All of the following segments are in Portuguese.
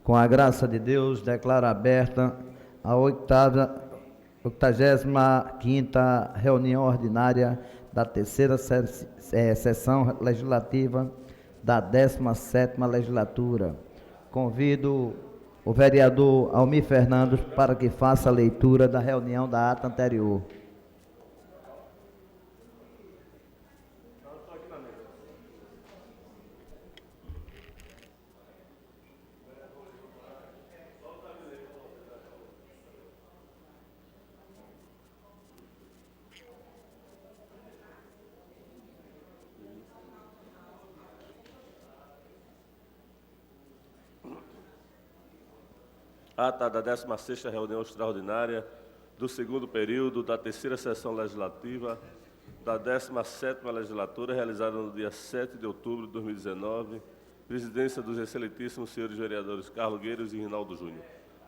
Com a graça de Deus, declaro aberta a 85ª reunião ordinária da terceira sessão legislativa da 17ª legislatura. Convido o vereador Almir Fernandes para que faça a leitura da reunião da ata anterior. Ata da 16ª reunião extraordinária do segundo período da terceira sessão legislativa da 17ª legislatura, realizada no dia 7 de outubro de 2019, presidência dos excelentíssimos senhores vereadores Carlos Gueiros e Rinaldo Júnior.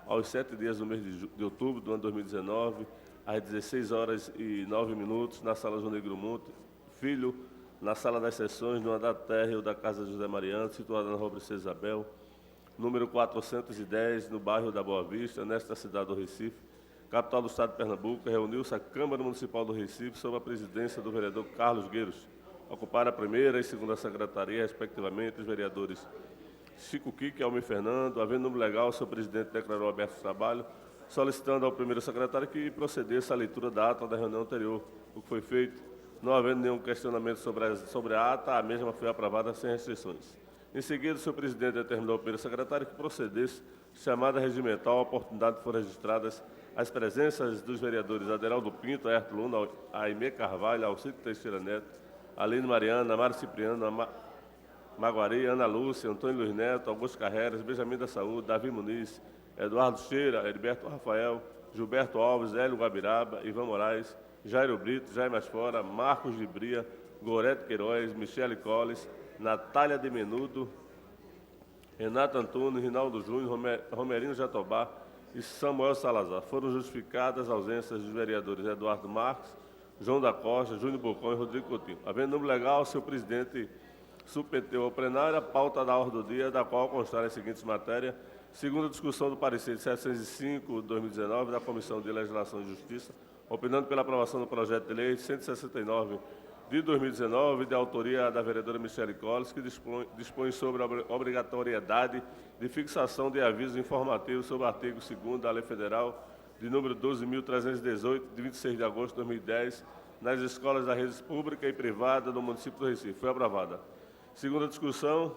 Aos 7 dias do mês de outubro do ano 2019, às 16h09, na sala João Negro Monte Filho, na sala das sessões, no andar térreo da Casa José Mariano, situada na Rua Princesa Isabel, número 410, no bairro da Boa Vista, nesta cidade do Recife, capital do estado de Pernambuco, reuniu-se a Câmara Municipal do Recife sob a presidência do vereador Carlos Gueiros. Ocuparam a primeira e segunda secretaria, respectivamente, os vereadores Chico Quique e Almir Fernando. Havendo número legal, o seu presidente declarou aberto o trabalho, solicitando ao primeiro secretário que procedesse à leitura da ata da reunião anterior, o que foi feito. Não havendo nenhum questionamento sobre a ata, a mesma foi aprovada sem restrições. Em seguida, o senhor presidente determinou ao primeiro secretário que procedesse chamada regimental, a oportunidade foram registradas as presenças dos vereadores Aderaldo Pinto, Aerto Luna, Aimé Carvalho, Alcide Teixeira Neto, Aline Mariana, Mário Cipriano, Maguari, Ana Lúcia, Antônio Luiz Neto, Augusto Carreras, Benjamin da Saúde, Davi Muniz, Eduardo Cheira, Heriberto Rafael, Gilberto Alves, Hélio Guabiraba, Ivan Moraes, Jairo Brito, Jair Masfora, Marcos de Bria, Gorete Queiroz, Michele Colles, Natália de Menudo, Renato Antunes, Rinaldo Júnior, Romerino Jatobá e Samuel Salazar. Foram justificadas as ausências dos vereadores Eduardo Marques, João da Costa, Júnior Bocão e Rodrigo Coutinho. Havendo número legal, o senhor presidente submeteu ao plenário a pauta da ordem do dia, da qual constarem as seguintes matérias. Segundo a discussão do parecer de 705 de 2019 da Comissão de Legislação e Justiça, opinando pela aprovação do projeto de lei 169 de 2019, de autoria da vereadora Michele Colles, que dispõe sobre a obrigatoriedade de fixação de avisos informativos sobre o artigo 2º da Lei Federal de número 12.318, de 26 de agosto de 2010, nas escolas da rede pública e privada do município do Recife. Foi aprovada. Segunda discussão,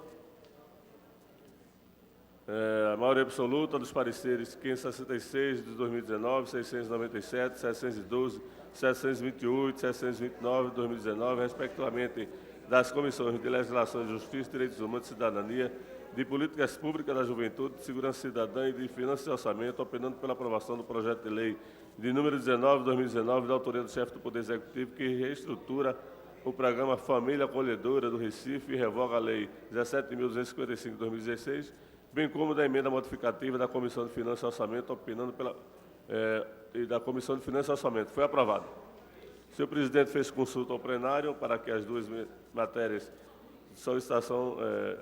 a maioria absoluta dos pareceres 566 de 2019, 697, 712, 728, 729 de 2019, respectivamente das Comissões de Legislação e Justiça, Direitos Humanos e Cidadania, de Políticas Públicas da Juventude, de Segurança Cidadã e de Finanças e Orçamento, opinando pela aprovação do projeto de lei de número 19 de 2019, da autoria do chefe do Poder Executivo, que reestrutura o programa Família Acolhedora do Recife e revoga a Lei 17.255 de 2016, bem como da emenda modificativa da Comissão de Finanças e Orçamento, opinando pela e da Comissão de Finanças e Orçamento. Foi aprovado. O senhor presidente fez consulta ao plenário para que as duas matérias de solicitação,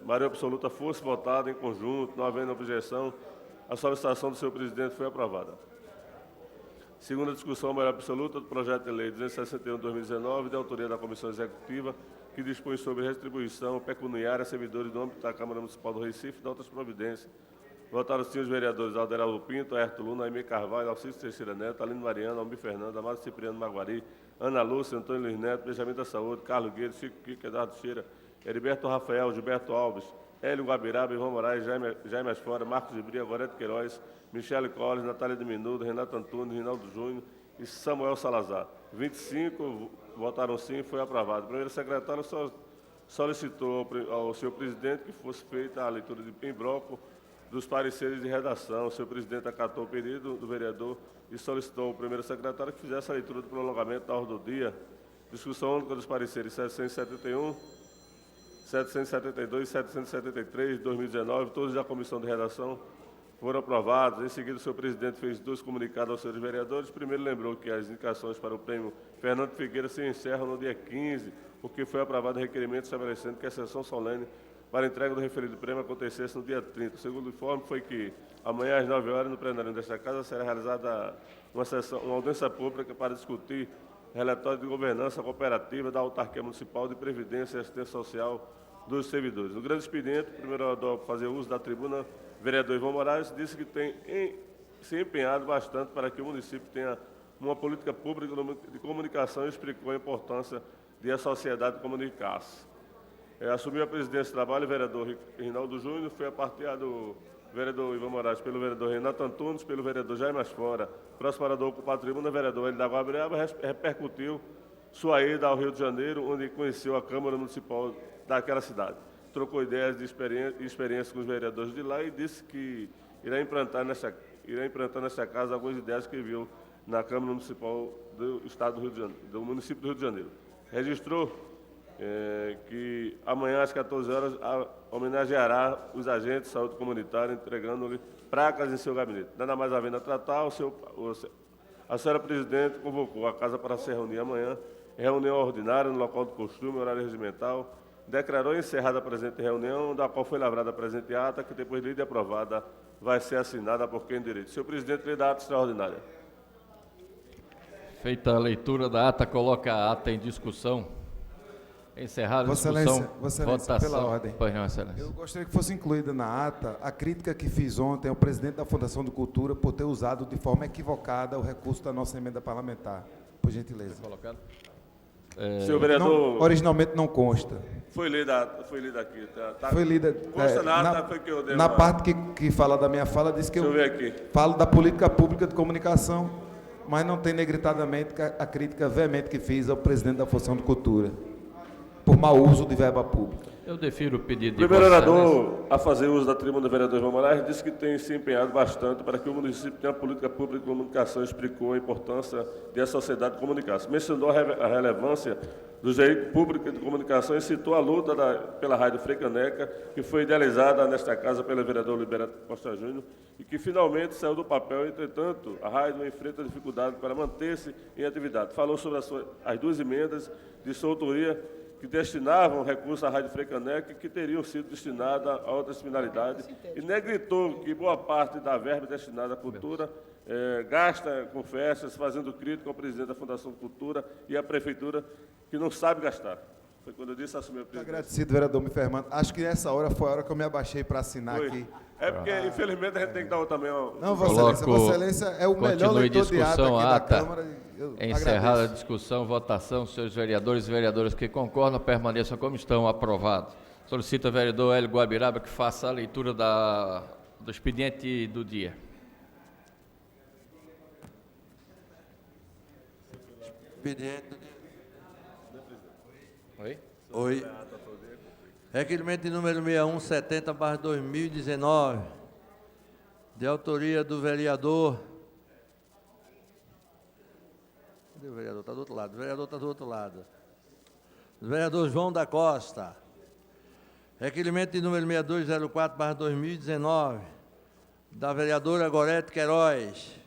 maioria absoluta, fosse votada em conjunto, não havendo objeção. A solicitação do senhor presidente foi aprovada. Segunda discussão, maioria absoluta, do projeto de lei 261 de 2019, de autoria da Comissão Executiva, que dispõe sobre retribuição pecuniária a servidores do âmbito da Câmara Municipal do Recife e de outras providências. Votaram sim os vereadores Aderaldo Pinto, Aerto Luna, Aimé Carvalho, Alcide Teixeira Neto, Aline Mariana, Almir Fernando, Amado Cipriano Maguari, Ana Lúcia, Antônio Luiz Neto, Benjamin da Saúde, Carlos Gueiros, Chico Quique, Eduardo Cheira, Heriberto Rafael, Gilberto Alves, Hélio Guabiraba, Ivan Moraes, Jair Masfora, Marcos de Bria, Gorete Queiroz, Michele Colles, Natália de Menudo, Renato Antunes, Rinaldo Júnior e Samuel Salazar. 25 votaram sim, foi aprovado. O primeiro secretário solicitou ao senhor presidente que fosse feita a leitura em bloco dos pareceres de redação. O senhor presidente acatou o pedido do vereador e solicitou ao primeiro secretário que fizesse a leitura do prolongamento da ordem do dia. Discussão única dos pareceres 771, 772 e 773 de 2019, todos da comissão de redação, foram aprovados. Em seguida, o senhor presidente fez dois comunicados aos senhores vereadores. Primeiro, lembrou que as indicações para o prêmio Fernando Figueira se encerram no dia 15, porque foi aprovado o requerimento estabelecendo que a sessão solene para a entrega do referido prêmio acontecesse no dia 30. O segundo informe foi que amanhã às 9 horas, no plenário desta Casa, será realizada uma audiência pública para discutir relatório de governança cooperativa da Autarquia Municipal de Previdência e Assistência Social dos Servidores. No grande expediente, o primeiro orador, para fazer uso da tribuna, o vereador Ivan Moraes, disse que tem se empenhado bastante para que o município tenha uma política pública de comunicação e explicou a importância de a sociedade comunicar-se. Assumiu a presidência do trabalho o vereador Rinaldo Júnior, foi aparteado do vereador Ivan Moraes pelo vereador Renato Antunes, pelo vereador Jair Masfora. Próximo orador ocupar a tribuna, o vereador Hélio da Guabriaba, repercutiu sua ida ao Rio de Janeiro, onde conheceu a Câmara Municipal daquela cidade. Trocou ideias de experiência com os vereadores de lá e disse que irá implantar nesta casa algumas ideias que viu na Câmara Municipal do Estado do Rio de Janeiro, do município do Rio de Janeiro. Registrou que amanhã às 14 horas homenageará os agentes de saúde comunitária, entregando-lhe placas em seu gabinete. Nada mais havendo a tratar, a senhora presidente convocou a casa para se reunir amanhã, reunião ordinária no local do costume, horário regimental, declarou encerrada a presente reunião, da qual foi lavrada a presente ata, que depois de lida e aprovada vai ser assinada por quem direito. Senhor presidente, lê da ata extraordinária. Feita a leitura da ata, coloca a ata em discussão. Encerrada a discussão, Vossa Excelência, votação. pela ordem. Pois não, Excelência. Eu gostaria que fosse incluída na ata a crítica que fiz ontem ao presidente da Fundação de Cultura por ter usado de forma equivocada o recurso da nossa emenda parlamentar. Por gentileza. Colocado. Senhor vereador... Originalmente não consta. Foi lida aqui. Foi lida. Consta na ata, foi que eu dei na parte que fala da minha fala, diz que Deixa eu ver aqui. falo da política pública de comunicação, mas não tem negritadamente a crítica veemente que fiz ao presidente da Fundação de Cultura, por mau uso de verba pública. Eu defiro o pedido de O primeiro Vossa Excelência. orador a fazer uso da tribuna do vereador Ivan Moraes disse que tem se empenhado bastante para que o município tenha uma política pública de comunicação, explicou a importância de a sociedade comunicar-se. Mencionou a relevância do direito público de comunicação e citou a luta pela Rádio Freicaneca, que foi idealizada nesta casa pelo vereador Liberato Costa Júnior e que finalmente saiu do papel. Entretanto, a rádio enfrenta dificuldade para manter-se em atividade. Falou sobre as duas emendas de sua autoria que destinavam recursos à Rádio Freicaneca e que teriam sido destinadas a outras finalidades, e negritou que boa parte da verba destinada à cultura gasta com festas, fazendo crítica ao presidente da Fundação de Cultura e à Prefeitura, que não sabe gastar. Foi quando eu disse assumir o presidente. Agradecido, vereador me Fernando. Acho que essa hora foi a hora que eu me abaixei para assinar aqui. É porque, infelizmente, a gente tem que dar também... Não, Vossa Excelência, Vossa Excelência é o melhor Continue leitor de ata aqui discussão, da ata. Câmara. Eu Encerrada a agradeço. discussão, votação, senhores vereadores e vereadoras que concordam, permaneçam como estão, aprovados. Solicito ao vereador Hélio Guabiraba que faça a leitura do expediente do dia. Expediente do dia. Oi? Oi. Requerimento de número 6170/2019, de autoria do vereador... Cadê o vereador? Está do outro lado. O vereador está do outro lado. O vereador João da Costa. Requerimento de número 6204/2019, da vereadora Gorete Queiroz.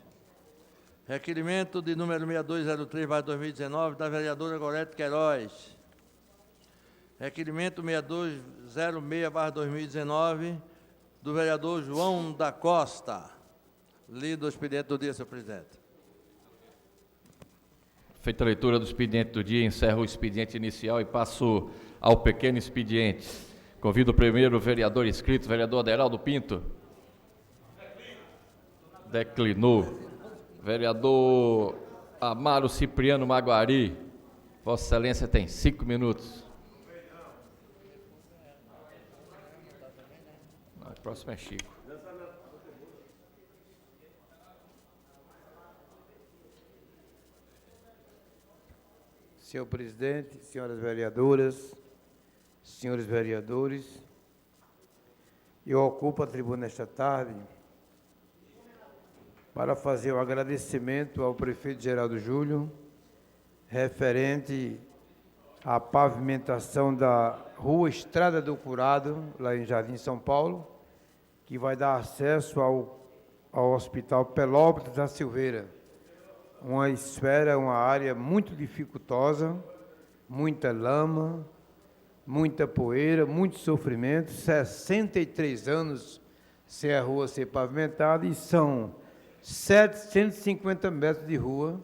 Requerimento de número 6203/2019, da vereadora Gorete Queiroz. Requerimento 6206/2019, do vereador João da Costa. Lido o expediente do dia, senhor presidente. Feita a leitura do expediente do dia, encerro o expediente inicial e passo ao pequeno expediente. Convido o primeiro vereador inscrito, vereador Aderaldo Pinto. Declinou. Vereador Amaro Cipriano Maguari. Vossa Excelência tem 5 minutos. Não, o próximo é Chico. Senhor presidente, senhoras vereadoras, senhores vereadores, eu ocupo a tribuna nesta tarde para fazer o agradecimento ao prefeito Geraldo Júlio, referente à pavimentação da rua Estrada do Curado, lá em Jardim São Paulo, que vai dar acesso ao Hospital Pelópolis da Silveira. Uma esfera, uma área muito dificultosa, muita lama, muita poeira, muito sofrimento, 63 anos sem a rua ser pavimentada, e são 750 metros de rua,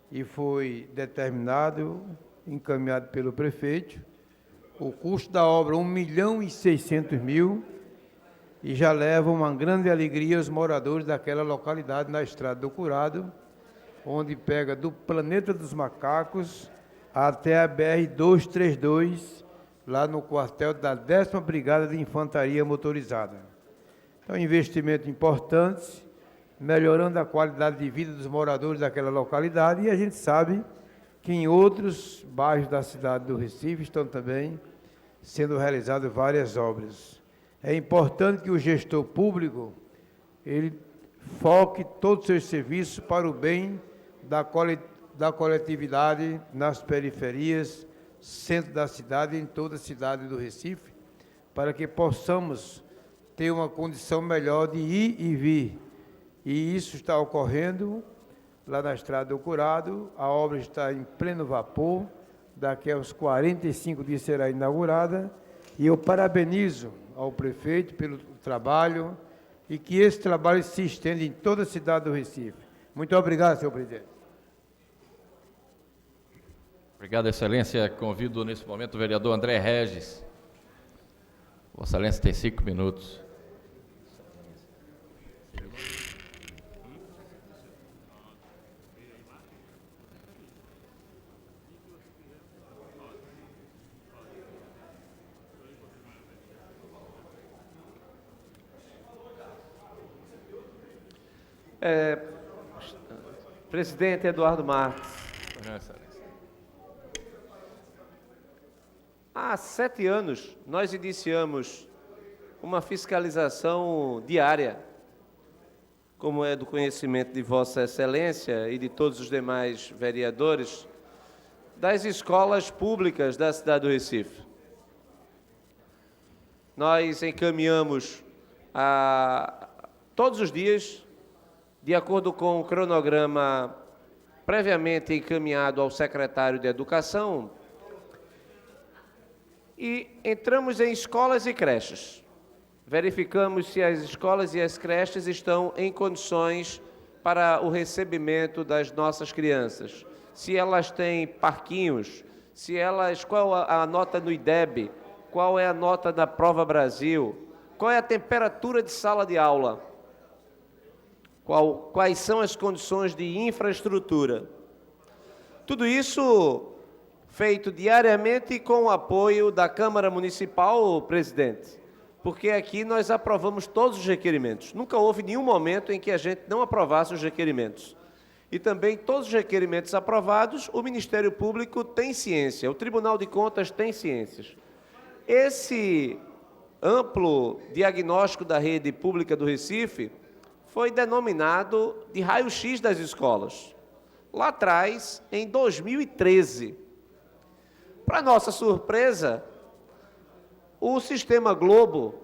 e foi determinado, encaminhado pelo prefeito, o custo da obra 1.600.000, e já leva uma grande alegria aos moradores daquela localidade, na Estrada do Curado, onde pega do Planeta dos Macacos até a BR-232, lá no quartel da 10ª Brigada de Infantaria Motorizada. Então, investimento importante, melhorando a qualidade de vida dos moradores daquela localidade, e a gente sabe que em outros bairros da cidade do Recife estão também sendo realizadas várias obras. É importante que o gestor público ele foque todos os seus serviços para o bem da coletividade nas periferias, centro da cidade, em toda a cidade do Recife, para que possamos ter uma condição melhor de ir e vir. E isso está ocorrendo lá na Estrada do Curado, a obra está em pleno vapor, daqui a uns 45 dias será inaugurada, e eu parabenizo ao prefeito pelo trabalho, e que esse trabalho se estenda em toda a cidade do Recife. Muito obrigado, senhor presidente. Obrigado, Excelência. Convido nesse momento o vereador André Regis. Vossa Excelência tem 5 minutos. Presidente Eduardo Marques. Há 7 anos, nós iniciamos uma fiscalização diária, como é do conhecimento de Vossa Excelência e de todos os demais vereadores, das escolas públicas da cidade do Recife. Nós encaminhamos todos os dias, de acordo com o cronograma previamente encaminhado ao secretário de Educação, e entramos em escolas e creches. Verificamos se as escolas e as creches estão em condições para o recebimento das nossas crianças, se elas têm parquinhos, qual a nota no IDEB, qual é a nota da Prova Brasil, qual é a temperatura de sala de aula, quais são as condições de infraestrutura. Tudo isso feito diariamente com o apoio da Câmara Municipal, presidente, porque aqui nós aprovamos todos os requerimentos. Nunca houve nenhum momento em que a gente não aprovasse os requerimentos. E também todos os requerimentos aprovados, o Ministério Público tem ciência, o Tribunal de Contas tem ciências. Esse amplo diagnóstico da rede pública do Recife foi denominado de raio-x das escolas, lá atrás, em 2013. Para nossa surpresa, o Sistema Globo,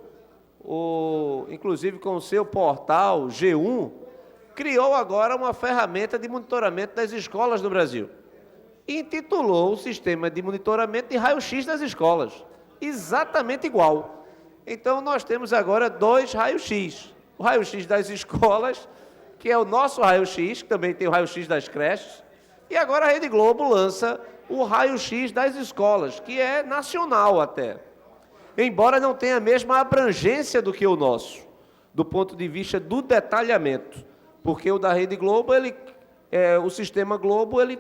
inclusive com o seu portal G1, criou agora uma ferramenta de monitoramento das escolas no Brasil. Intitulou o sistema de monitoramento de raio-x das escolas, exatamente igual. Então, nós temos agora 2 raios-x. O raio-x das escolas, que é o nosso raio-x, que também tem o raio-x das creches, e agora a Rede Globo lança o raio-x das escolas, que é nacional até, embora não tenha a mesma abrangência do que o nosso, do ponto de vista do detalhamento, porque o da Rede Globo, o Sistema Globo, ele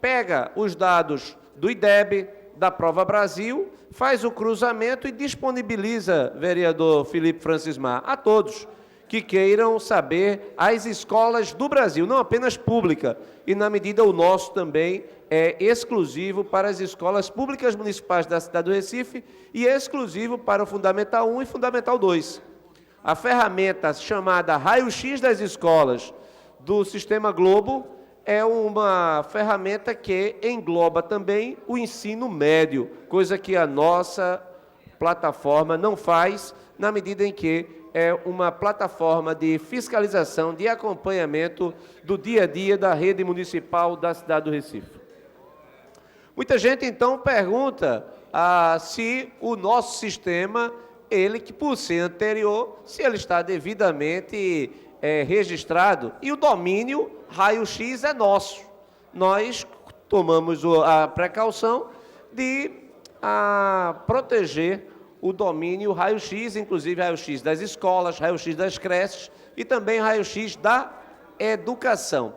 pega os dados do IDEB, da Prova Brasil, faz o cruzamento e disponibiliza, vereador Felipe Francismar, a todos que queiram saber as escolas do Brasil, não apenas pública, e na medida o nosso também é exclusivo para as escolas públicas municipais da cidade do Recife e exclusivo para o Fundamental 1 e Fundamental 2. A ferramenta chamada Raio-X das Escolas do Sistema Globo é uma ferramenta que engloba também o ensino médio, coisa que a nossa plataforma não faz, na medida em que é uma plataforma de fiscalização, de acompanhamento do dia a dia da rede municipal da cidade do Recife. Muita gente, então, pergunta se o nosso sistema, ele que por ser anterior, se ele está devidamente registrado, e o domínio raio-x é nosso. Nós tomamos a precaução de proteger o domínio raio-x, inclusive raio-x das escolas, raio-x das creches e também raio-x da educação.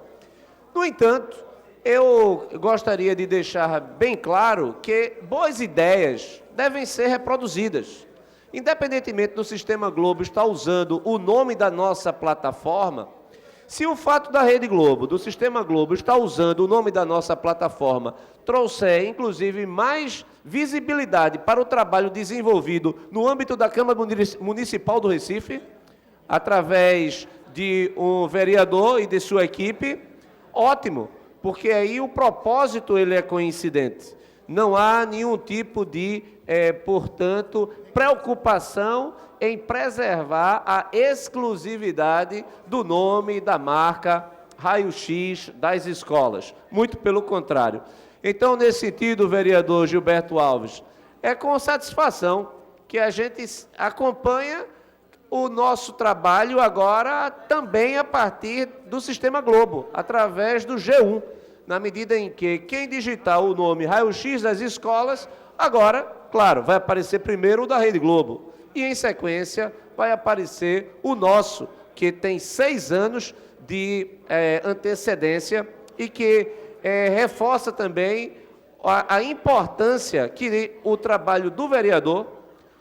No entanto, eu gostaria de deixar bem claro que boas ideias devem ser reproduzidas. Independentemente do Sistema Globo estar usando o nome da nossa plataforma, se o fato da Rede Globo, do Sistema Globo, estar usando o nome da nossa plataforma, trouxer, inclusive, mais visibilidade para o trabalho desenvolvido no âmbito da Câmara Municipal do Recife, através de um vereador e de sua equipe, ótimo, porque aí o propósito ele é coincidente. Não há nenhum tipo de, portanto, preocupação em preservar a exclusividade do nome e da marca raio-x das escolas. Muito pelo contrário. Então, nesse sentido, vereador Gilberto Alves, é com satisfação que a gente acompanha o nosso trabalho agora também a partir do Sistema Globo, através do G1, na medida em que quem digitar o nome raio-x das escolas, agora, claro, vai aparecer primeiro o da Rede Globo, e em sequência vai aparecer o nosso, que tem 6 anos de antecedência e que reforça também a importância que o trabalho do vereador,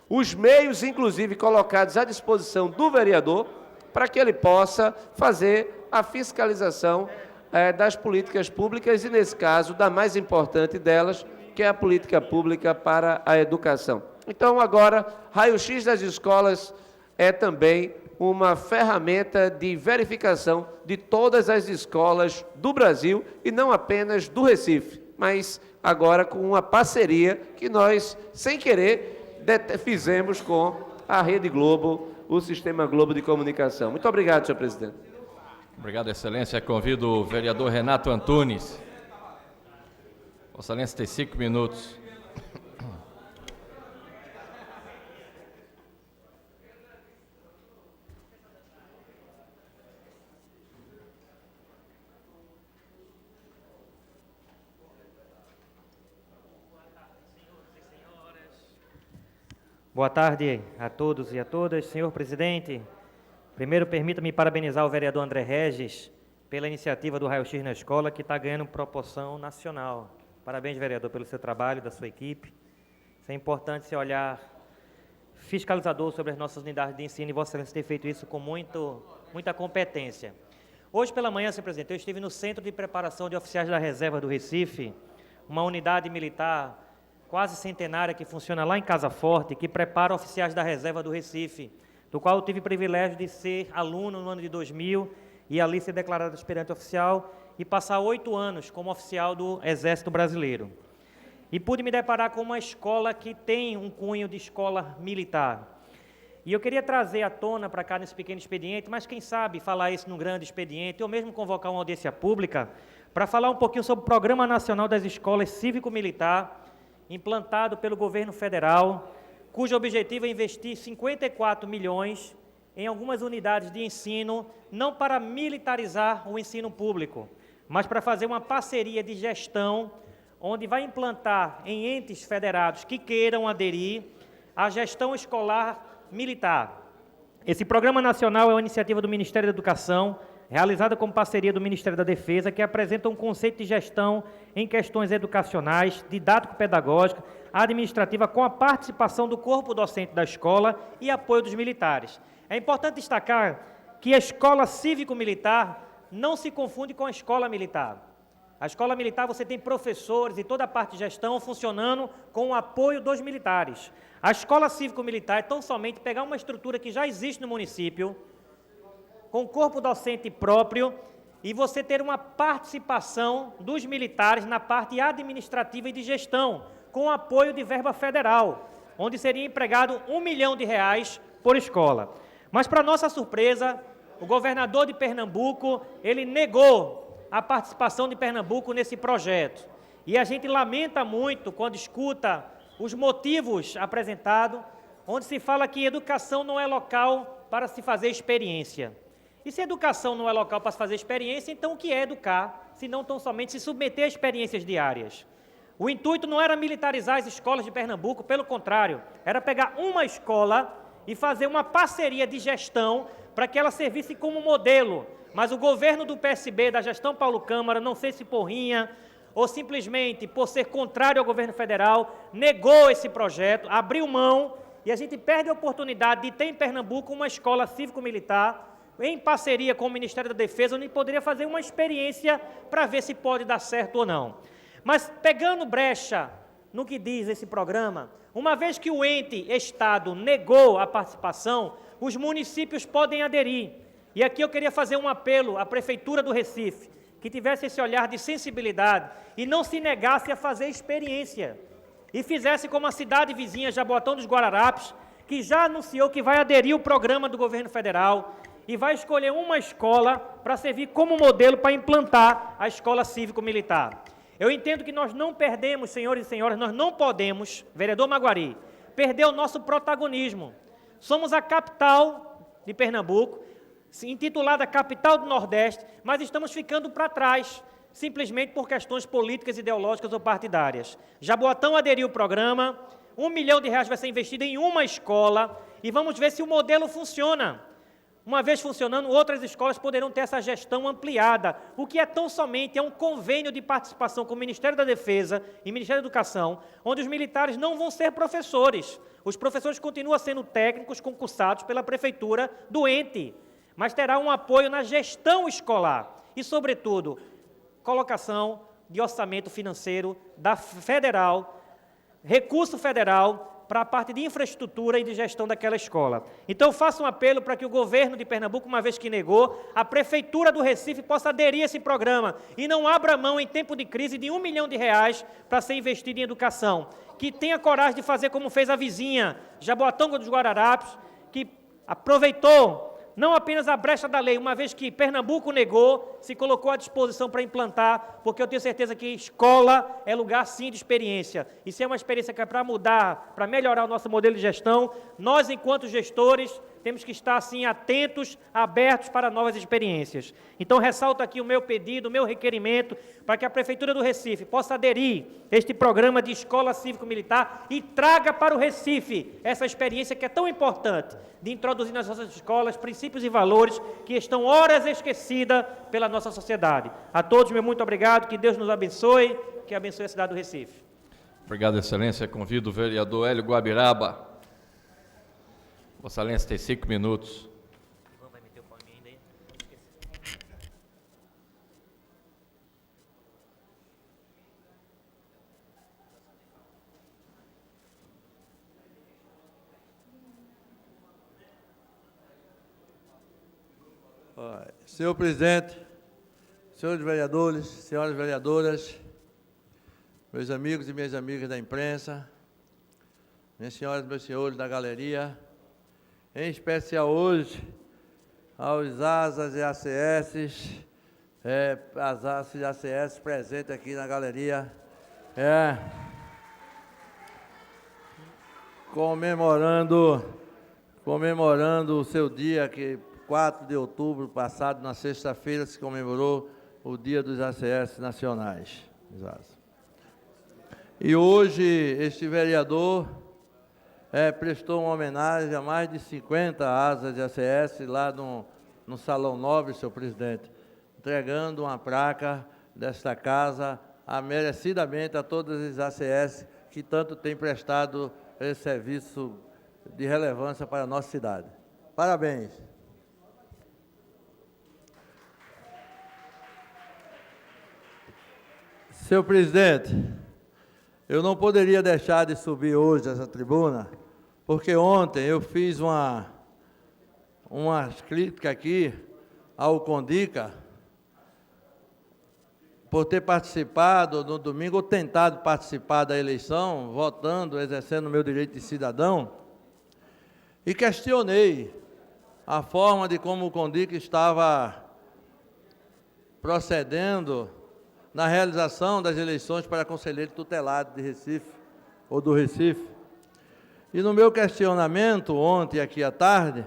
os meios, inclusive, colocados à disposição do vereador, para que ele possa fazer a fiscalização das políticas públicas e, nesse caso, da mais importante delas, que é a política pública para a educação. Então, agora, raio-x das escolas é também uma ferramenta de verificação de todas as escolas do Brasil e não apenas do Recife, mas agora com uma parceria que nós, sem querer, fizemos com a Rede Globo, o Sistema Globo de Comunicação. Muito obrigado, senhor presidente. Obrigado, Excelência. Convido o vereador Renato Antunes. Vossa Excelência tem 5 minutos. Boa tarde a todos e a todas. Senhor presidente, primeiro permita-me parabenizar o vereador André Regis pela iniciativa do Raio-X na Escola, que está ganhando proporção nacional. Parabéns, vereador, pelo seu trabalho, da sua equipe. Isso é importante, esse olhar fiscalizador sobre as nossas unidades de ensino, e Vossa Excelência tem feito isso com muita competência. Hoje pela manhã, senhor presidente, eu estive no Centro de Preparação de Oficiais da Reserva do Recife, uma unidade militar quase centenária que funciona lá em Casa Forte, que prepara oficiais da Reserva do Recife, do qual eu tive o privilégio de ser aluno no ano de 2000 e ali ser declarado aspirante oficial e passar 8 anos como oficial do Exército Brasileiro. E pude me deparar com uma escola que tem um cunho de escola militar. E eu queria trazer à tona para cá nesse pequeno expediente, mas quem sabe falar isso num grande expediente, ou mesmo convocar uma audiência pública, para falar um pouquinho sobre o Programa Nacional das Escolas Cívico-Militar, implantado pelo governo federal, cujo objetivo é investir 54 milhões em algumas unidades de ensino, não para militarizar o ensino público, mas para fazer uma parceria de gestão, onde vai implantar em entes federados que queiram aderir à gestão escolar militar. Esse Programa Nacional é uma iniciativa do Ministério da Educação, realizada com parceria do Ministério da Defesa, que apresenta um conceito de gestão em questões educacionais, didático-pedagógica, administrativa, com a participação do corpo docente da escola e apoio dos militares. É importante destacar que a escola cívico-militar não se confunde com a escola militar. A escola militar você tem professores e toda a parte de gestão funcionando com o apoio dos militares. A escola cívico-militar é tão somente pegar uma estrutura que já existe no município, com corpo docente próprio, e você ter uma participação dos militares na parte administrativa e de gestão, com apoio de verba federal, onde seria empregado R$1 milhão por escola. Mas, para nossa surpresa, o governador de Pernambuco, ele negou a participação de Pernambuco nesse projeto. E a gente lamenta muito quando escuta os motivos apresentados, onde se fala que educação não é local para se fazer experiência. E se educação não é local para se fazer experiência, então o que é educar, se não tão somente se submeter a experiências diárias? O intuito não era militarizar as escolas de Pernambuco, pelo contrário, era pegar uma escola e fazer uma parceria de gestão para que ela servisse como modelo. Mas o governo do PSB, da gestão Paulo Câmara, não sei se por rinha ou simplesmente por ser contrário ao governo federal, negou esse projeto, abriu mão, e a gente perde a oportunidade de ter em Pernambuco uma escola cívico-militar, em parceria com o Ministério da Defesa, onde poderia fazer uma experiência para ver se pode dar certo ou não. Mas pegando brecha no que diz esse programa, uma vez que o ente Estado negou a participação, os municípios podem aderir. E aqui eu queria fazer um apelo à Prefeitura do Recife, que tivesse esse olhar de sensibilidade e não se negasse a fazer experiência. E fizesse como a cidade vizinha, Jaboatão dos Guararapes, que já anunciou que vai aderir ao programa do governo federal e vai escolher uma escola para servir como modelo para implantar a escola cívico-militar. Eu entendo que nós não perdemos, senhores e senhoras, nós não podemos, vereador Maguari, perder o nosso protagonismo. Somos a capital de Pernambuco, intitulada Capital do Nordeste, mas estamos ficando para trás, simplesmente por questões políticas, ideológicas ou partidárias. Jaboatão aderiu ao programa, R$1 milhão vai ser investido em uma escola, e vamos ver se o modelo funciona. Uma vez funcionando, outras escolas poderão ter essa gestão ampliada. O que é tão somente um convênio de participação com o Ministério da Defesa e Ministério da Educação, onde os militares não vão ser professores. Os professores continuam sendo técnicos concursados pela prefeitura do ente, mas terá um apoio na gestão escolar e, sobretudo, colocação de orçamento financeiro da federal, recurso federal, para a parte de infraestrutura e de gestão daquela escola. Então, eu faço um apelo para que o governo de Pernambuco, uma vez que negou, a Prefeitura do Recife possa aderir a esse programa e não abra mão, em tempo de crise, de R$1 milhão para ser investido em educação. Que tenha coragem de fazer como fez a vizinha, Jaboatão dos Guararapes, que aproveitou não apenas a brecha da lei, uma vez que Pernambuco negou, se colocou à disposição para implantar, porque eu tenho certeza que escola é lugar, sim, de experiência. E se é uma experiência que é para mudar, para melhorar o nosso modelo de gestão, nós, enquanto gestores, temos que estar, assim, atentos, abertos para novas experiências. Então, ressalto aqui o meu pedido, o meu requerimento, para que a Prefeitura do Recife possa aderir a este programa de escola cívico-militar e traga para o Recife essa experiência que é tão importante, de introduzir nas nossas escolas princípios e valores que estão horas esquecidas pela nossa sociedade. A todos, meu muito obrigado, que Deus nos abençoe, que abençoe a cidade do Recife. Obrigado, Excelência. Convido o vereador Hélio Guabiraba. Vossa Excelência tem 5 minutos. Vai meter o palminho ainda aí? Senhor presidente, senhores vereadores, senhoras vereadoras, meus amigos e minhas amigas da imprensa, minhas senhoras e meus senhores da galeria, em especial hoje aos ASAs e ACS, as ASAs e ACS presentes aqui na galeria, comemorando o seu dia, que 4 de outubro passado, na sexta-feira, se comemorou o Dia dos ACS Nacionais. E hoje este vereador prestou uma homenagem a mais de 50 ASAs de ACS lá no Salão Nobre, senhor presidente, entregando uma placa desta casa merecidamente a todas as ACS que tanto têm prestado esse serviço de relevância para a nossa cidade. Parabéns. Senhor presidente, eu não poderia deixar de subir hoje essa tribuna, porque ontem eu fiz uma crítica aqui ao Condica, por ter participado no domingo, ou tentado participar da eleição, votando, exercendo o meu direito de cidadão, e questionei a forma de como o Condica estava procedendo na realização das eleições para conselheiro tutelado de Recife, ou do Recife. E no meu questionamento, ontem aqui à tarde,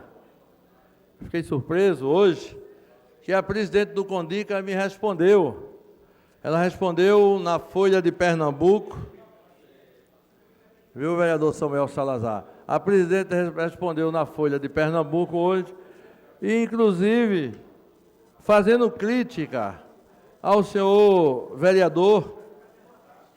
fiquei surpreso hoje, que a presidente do CONDICA me respondeu. Ela respondeu na Folha de Pernambuco, viu, vereador Samuel Salazar? A presidente respondeu na Folha de Pernambuco hoje, e inclusive fazendo crítica ao senhor vereador,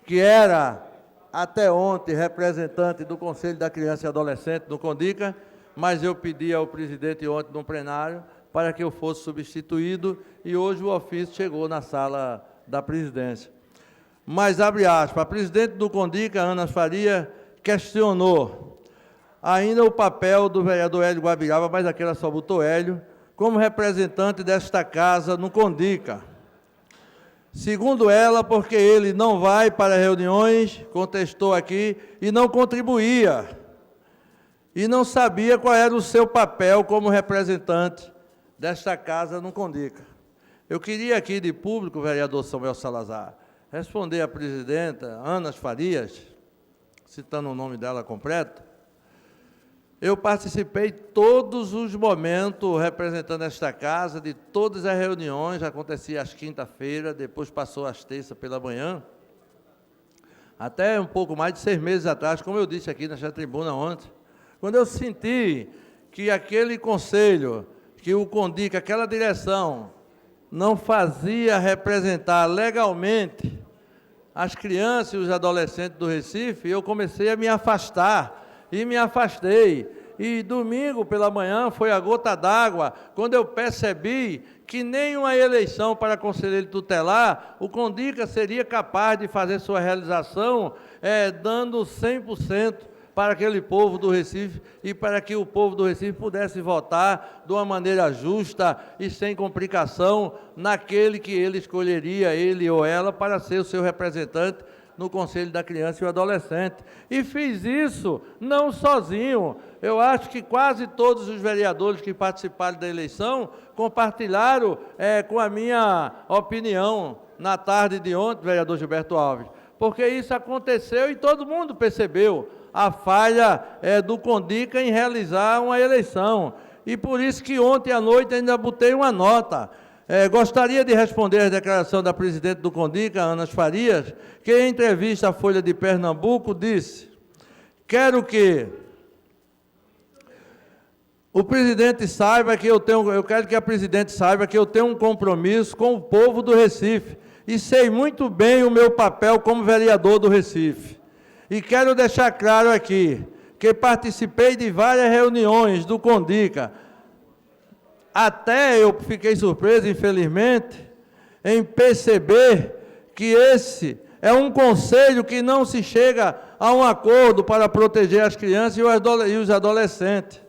que era até ontem representante do Conselho da Criança e Adolescente do CONDICA, mas eu pedi ao presidente ontem no plenário para que eu fosse substituído, e hoje o ofício chegou na sala da presidência. Mas, abre aspas, a presidente do CONDICA, Ana Faria, questionou ainda o papel do vereador Hélio Guabiraba, mas aqui ela só botou Hélio, como representante desta casa no CONDICA. Segundo ela, porque ele não vai para reuniões, contestou aqui, e não contribuía, e não sabia qual era o seu papel como representante desta casa no CONDICA. Eu queria aqui de público, vereador Samuel Salazar, responder à presidenta Ana Farias, citando o nome dela completo. Eu participei todos os momentos representando esta casa, de todas as reuniões, acontecia às quinta-feiras, depois passou às terça pela manhã, até um pouco mais de 6 meses atrás, como eu disse aqui nesta tribuna ontem, quando eu senti que aquele conselho, que o CONDICA, aquela direção, não fazia representar legalmente as crianças e os adolescentes do Recife, eu comecei a me afastar, e me afastei. E domingo pela manhã foi a gota d'água, quando eu percebi que nenhuma eleição para conselheiro tutelar, o CONDICA seria capaz de fazer sua realização, dando 100% para aquele povo do Recife, e para que o povo do Recife pudesse votar de uma maneira justa e sem complicação naquele que ele escolheria, ele ou ela, para ser o seu representante no Conselho da Criança e o Adolescente. E fiz isso não sozinho. Eu acho que quase todos os vereadores que participaram da eleição compartilharam com a minha opinião na tarde de ontem, vereador Gilberto Alves, porque isso aconteceu e todo mundo percebeu a falha do CONDICA em realizar uma eleição. E por isso que ontem à noite ainda botei uma nota. Gostaria de responder a declaração da presidente do CONDICA, Ana Farias, que em entrevista à Folha de Pernambuco disse: quero que o presidente saiba que eu quero que a presidente saiba que eu tenho um compromisso com o povo do Recife, e sei muito bem o meu papel como vereador do Recife. E quero deixar claro aqui, que participei de várias reuniões do CONDICA. Até eu fiquei surpreso, infelizmente, em perceber que esse é um conselho que não se chega a um acordo para proteger as crianças e os adolescentes.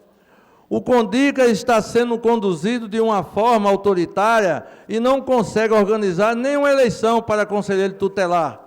O CONDICA está sendo conduzido de uma forma autoritária e não consegue organizar nenhuma eleição para conselheiro tutelar.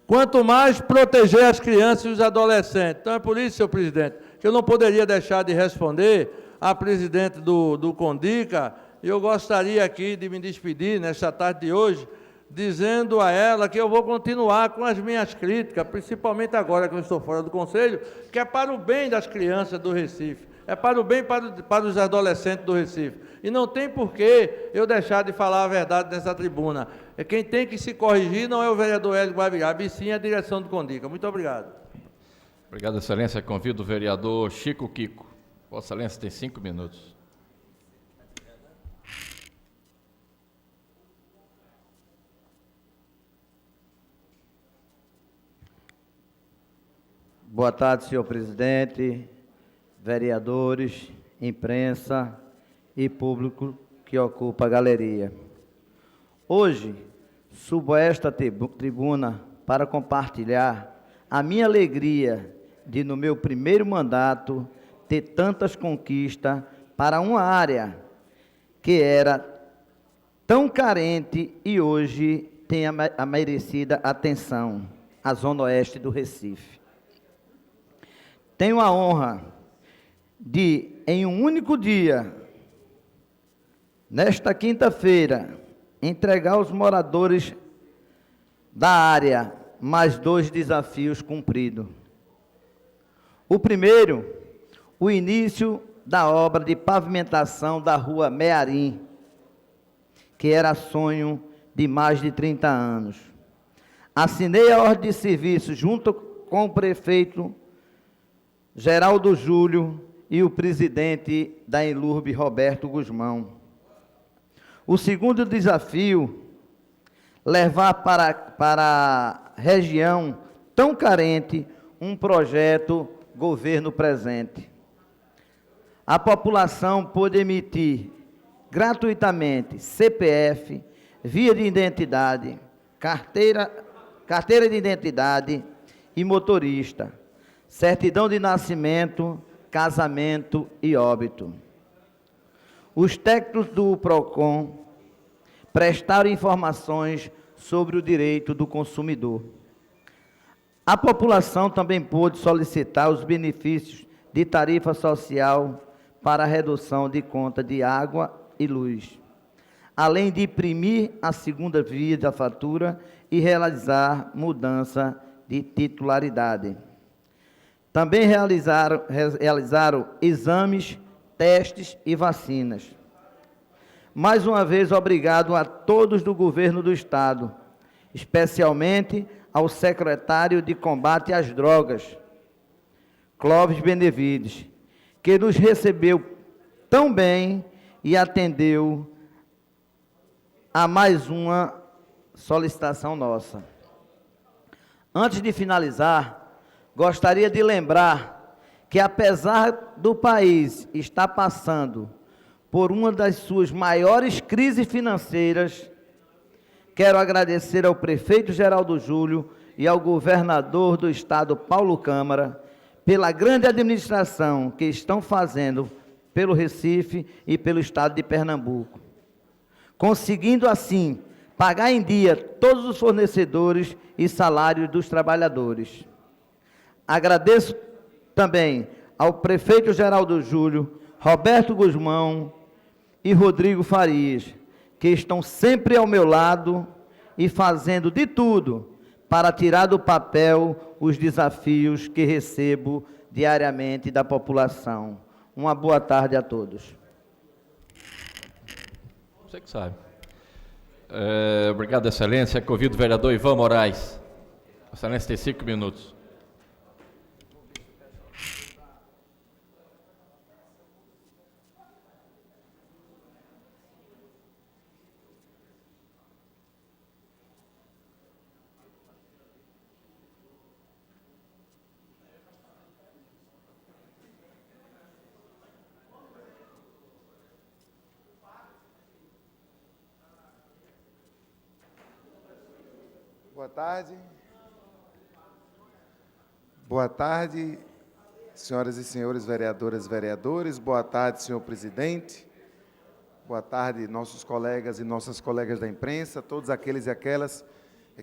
Quanto mais proteger as crianças e os adolescentes. Então, é por isso, senhor presidente, que eu não poderia deixar de responder à presidente do CONDICA, e eu gostaria aqui de me despedir, nesta tarde de hoje, dizendo a ela que eu vou continuar com as minhas críticas, principalmente agora que eu estou fora do Conselho, que é para o bem das crianças do Recife, é para o bem para os adolescentes do Recife. E não tem por que eu deixar de falar a verdade nessa tribuna. Quem tem que se corrigir não é o vereador Hélio Guabiraba, e sim a direção do CONDICA. Muito obrigado. Obrigado, excelência. Convido o vereador Chico Kiko. Vossa Excelência tem 5 minutos. Boa tarde, senhor presidente, vereadores, imprensa e público que ocupa a galeria. Hoje, subo a esta tribuna para compartilhar a minha alegria de, no meu primeiro mandato, ter tantas conquistas para uma área que era tão carente e hoje tem a merecida atenção, a Zona Oeste do Recife. Tenho a honra de, em um único dia, nesta quinta-feira, entregar aos moradores da área mais 2 desafios cumpridos. O primeiro, o início da obra de pavimentação da rua Mearim, que era sonho de mais de 30 anos. Assinei a ordem de serviço junto com o prefeito Geraldo Júlio e o presidente da Enlurb, Roberto Guzmão. O segundo desafio, levar para a região tão carente um projeto governo presente. A população pôde emitir gratuitamente CPF, via de identidade, carteira de identidade e motorista, certidão de nascimento, casamento e óbito. Os técnicos do PROCON prestaram informações sobre o direito do consumidor. A população também pôde solicitar os benefícios de tarifa social para a redução de conta de água e luz, além de imprimir a segunda via da fatura e realizar mudança de titularidade. Também realizaram exames, testes e vacinas. Mais uma vez, obrigado a todos do governo do Estado, especialmente ao secretário de Combate às Drogas, Clóvis Benevides, que nos recebeu tão bem e atendeu a mais uma solicitação nossa. Antes de finalizar, gostaria de lembrar que, apesar do país estar passando por uma das suas maiores crises financeiras, quero agradecer ao prefeito Geraldo Júlio e ao governador do estado, Paulo Câmara, pela grande administração que estão fazendo pelo Recife e pelo estado de Pernambuco, conseguindo assim pagar em dia todos os fornecedores e salários dos trabalhadores. Agradeço também ao prefeito Geraldo Júlio, Roberto Guzmão e Rodrigo Farias, que estão sempre ao meu lado e fazendo de tudo para tirar do papel os desafios que recebo diariamente da população. Uma boa tarde a todos. Você que sabe. Obrigado, Excelência. Convido o vereador Ivan Moraes. Excelência, tem 5 minutos. Boa tarde. Boa tarde, senhoras e senhores vereadoras e vereadores. Boa tarde, senhor presidente. Boa tarde, nossos colegas e nossas colegas da imprensa, todos aqueles e aquelas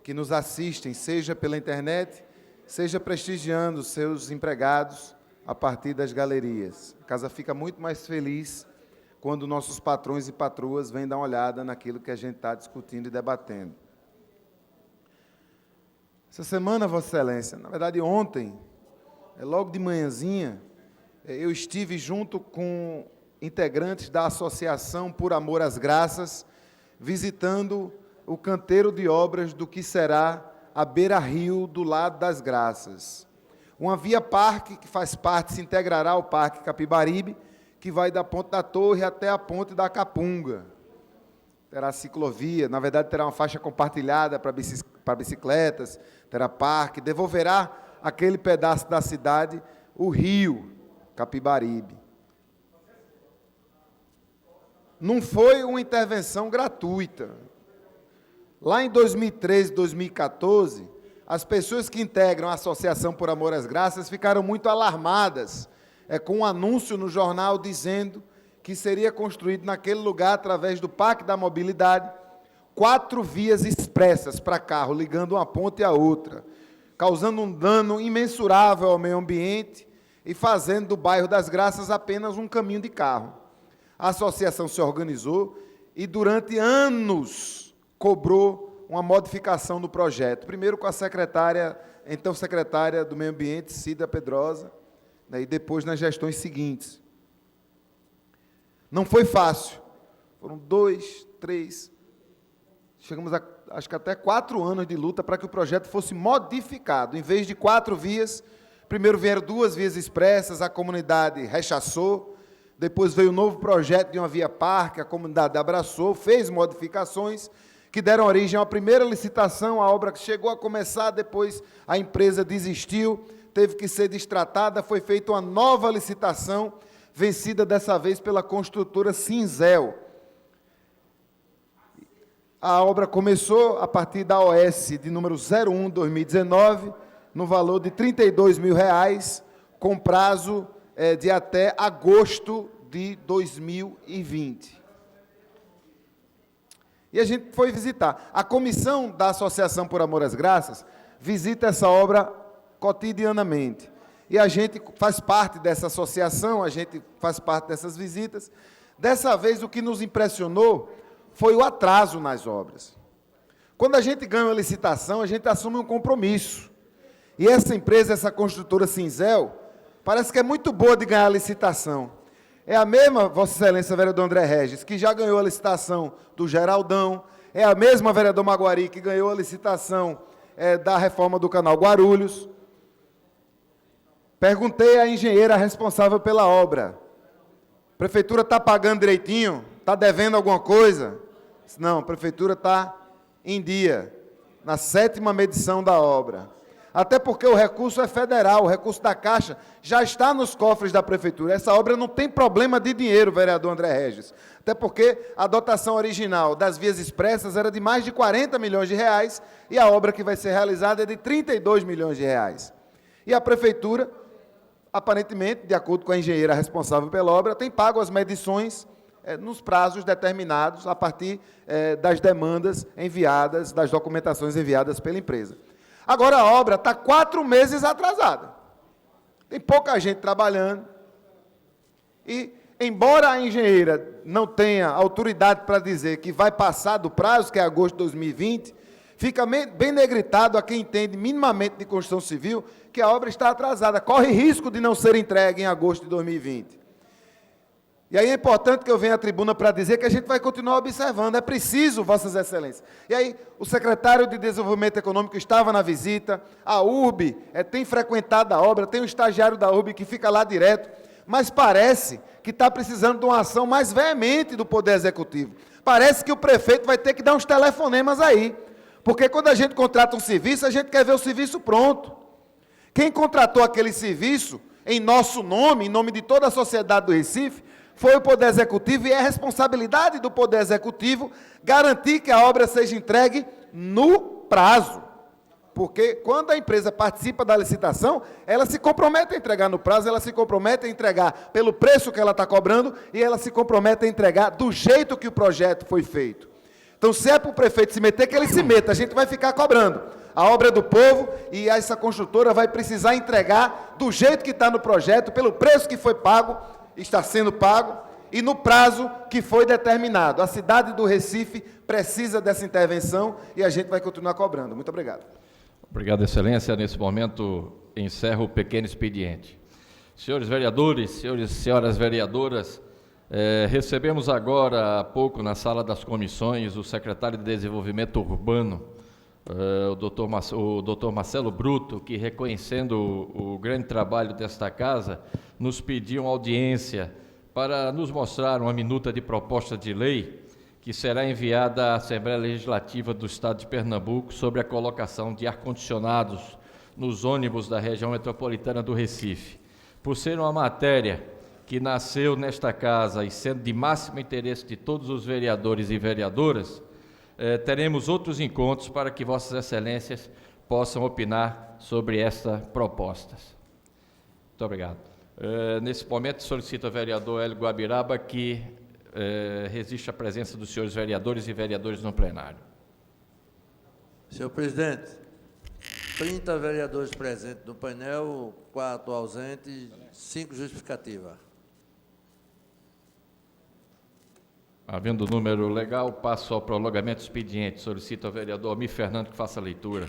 que nos assistem, seja pela internet, seja prestigiando seus empregados a partir das galerias. A casa fica muito mais feliz quando nossos patrões e patroas vêm dar uma olhada naquilo que a gente está discutindo e debatendo. Essa semana, Vossa Excelência, na verdade ontem, logo de manhãzinha, eu estive junto com integrantes da Associação Por Amor às Graças, visitando o canteiro de obras do que será a beira-rio do lado das Graças. Uma via-parque que faz parte, se integrará ao Parque Capibaribe, que vai da Ponte da Torre até a Ponte da Capunga. Terá ciclovia, na verdade terá uma faixa compartilhada para bicicletas, terá parque, devolverá aquele pedaço da cidade, o rio Capibaribe. Não foi uma intervenção gratuita. Lá em 2013, 2014, as pessoas que integram a Associação Por Amor às Graças ficaram muito alarmadas, com um anúncio no jornal dizendo que seria construído naquele lugar, através do Parque da Mobilidade, 4 vias expressas para carro, ligando uma ponte à outra, causando um dano imensurável ao meio ambiente e fazendo do bairro das Graças apenas um caminho de carro. A associação se organizou e, durante anos, cobrou uma modificação do projeto. Primeiro com a secretária, então secretária do Meio Ambiente, Cida Pedrosa, né, e depois nas gestões seguintes. Não foi fácil. Foram 2, 3, chegamos a, acho que até 4 anos de luta para que o projeto fosse modificado. Em vez de 4 vias, primeiro vieram 2 vias expressas, a comunidade rechaçou, depois veio um novo projeto de uma via parque, a comunidade abraçou, fez modificações, que deram origem a uma primeira licitação, a obra que chegou a começar, depois a empresa desistiu, teve que ser destratada, foi feita uma nova licitação, vencida dessa vez pela construtora Cinzel. A obra começou a partir da OS de número 01/2019, no valor de R$ 32 mil, com prazo de até agosto de 2020. E a gente foi visitar. A comissão da Associação Por Amor às Graças visita essa obra cotidianamente. E a gente faz parte dessa associação, a gente faz parte dessas visitas. Dessa vez, o que nos impressionou foi o atraso nas obras. Quando a gente ganha uma licitação, a gente assume um compromisso. E essa empresa, essa construtora Cinzel, parece que é muito boa de ganhar a licitação. É a mesma, Vossa Excelência, vereador André Regis, que já ganhou a licitação do Geraldão, é a mesma, vereador Maguari, que ganhou a licitação da reforma do canal Guarulhos. Perguntei à engenheira responsável pela obra, a prefeitura está pagando direitinho? Está devendo alguma coisa? Não, a prefeitura está em dia, na 7ª medição da obra. Até porque o recurso é federal, o recurso da Caixa já está nos cofres da prefeitura. Essa obra não tem problema de dinheiro, vereador André Regis. Até porque a dotação original das vias expressas era de mais de 40 milhões de reais e a obra que vai ser realizada é de 32 milhões de reais. E a prefeitura, aparentemente, de acordo com a engenheira responsável pela obra, tem pago as medições nos prazos determinados a partir das demandas enviadas, das documentações enviadas pela empresa. Agora a obra está 4 meses atrasada. Tem pouca gente trabalhando. E, embora a engenheira não tenha autoridade para dizer que vai passar do prazo, que é agosto de 2020, fica bem negritado a quem entende minimamente de construção civil que a obra está atrasada. Corre risco de não ser entregue em agosto de 2020. E aí é importante que eu venha à tribuna para dizer que a gente vai continuar observando, é preciso, Vossas Excelências. E aí, o secretário de Desenvolvimento Econômico estava na visita, a URB tem frequentado a obra, tem um estagiário da URB que fica lá direto, mas parece que está precisando de uma ação mais veemente do Poder Executivo. Parece que o prefeito vai ter que dar uns telefonemas aí, porque quando a gente contrata um serviço, a gente quer ver o serviço pronto. Quem contratou aquele serviço, em nosso nome, em nome de toda a sociedade do Recife, foi o Poder Executivo, e é responsabilidade do Poder Executivo garantir que a obra seja entregue no prazo. Porque quando a empresa participa da licitação, ela se compromete a entregar no prazo, ela se compromete a entregar pelo preço que ela está cobrando, e ela se compromete a entregar do jeito que o projeto foi feito. Então, se é para o prefeito se meter, que ele se meta, a gente vai ficar cobrando. A obra é do povo, e essa construtora vai precisar entregar do jeito que está no projeto, pelo preço que foi pago, está sendo pago, e no prazo que foi determinado. A cidade do Recife precisa dessa intervenção e a gente vai continuar cobrando. Muito obrigado. Obrigado, Excelência. Nesse momento, encerro o pequeno expediente. Senhores vereadores, senhores e senhoras vereadoras, recebemos agora há pouco na sala das comissões o secretário de Desenvolvimento Urbano, o doutor Marcelo Bruto, que, reconhecendo o grande trabalho desta casa, nos pediu uma audiência para nos mostrar uma minuta de proposta de lei que será enviada à Assembleia Legislativa do Estado de Pernambuco sobre a colocação de ar-condicionados nos ônibus da região metropolitana do Recife. Por ser uma matéria que nasceu nesta casa e sendo de máximo interesse de todos os vereadores e vereadoras, teremos outros encontros para que Vossas Excelências possam opinar sobre estas propostas. Muito obrigado. Nesse momento, solicito ao vereador Hélio Guabiraba que resista a presença dos senhores vereadores e vereadores no plenário. Senhor presidente, 30 vereadores presentes no painel, 4 ausentes, 5 justificativas. Havendo número legal, passo ao prolongamento do expediente. Solicito ao vereador Almir Fernando que faça a leitura.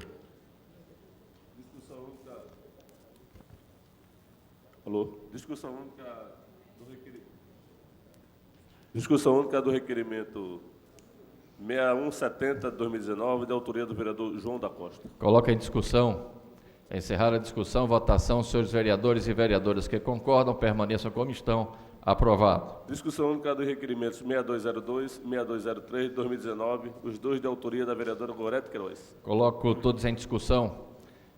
Discussão única do requerimento 6170 de 2019, de autoria do vereador João da Costa. Coloca em discussão. Encerrar a discussão, votação. Senhores vereadores e vereadoras que concordam, permaneçam como estão. Aprovado. Discussão única dos requerimentos 6202 e 6203 de 2019, os dois de autoria da vereadora Gorete Queiroz. Coloco todos em discussão.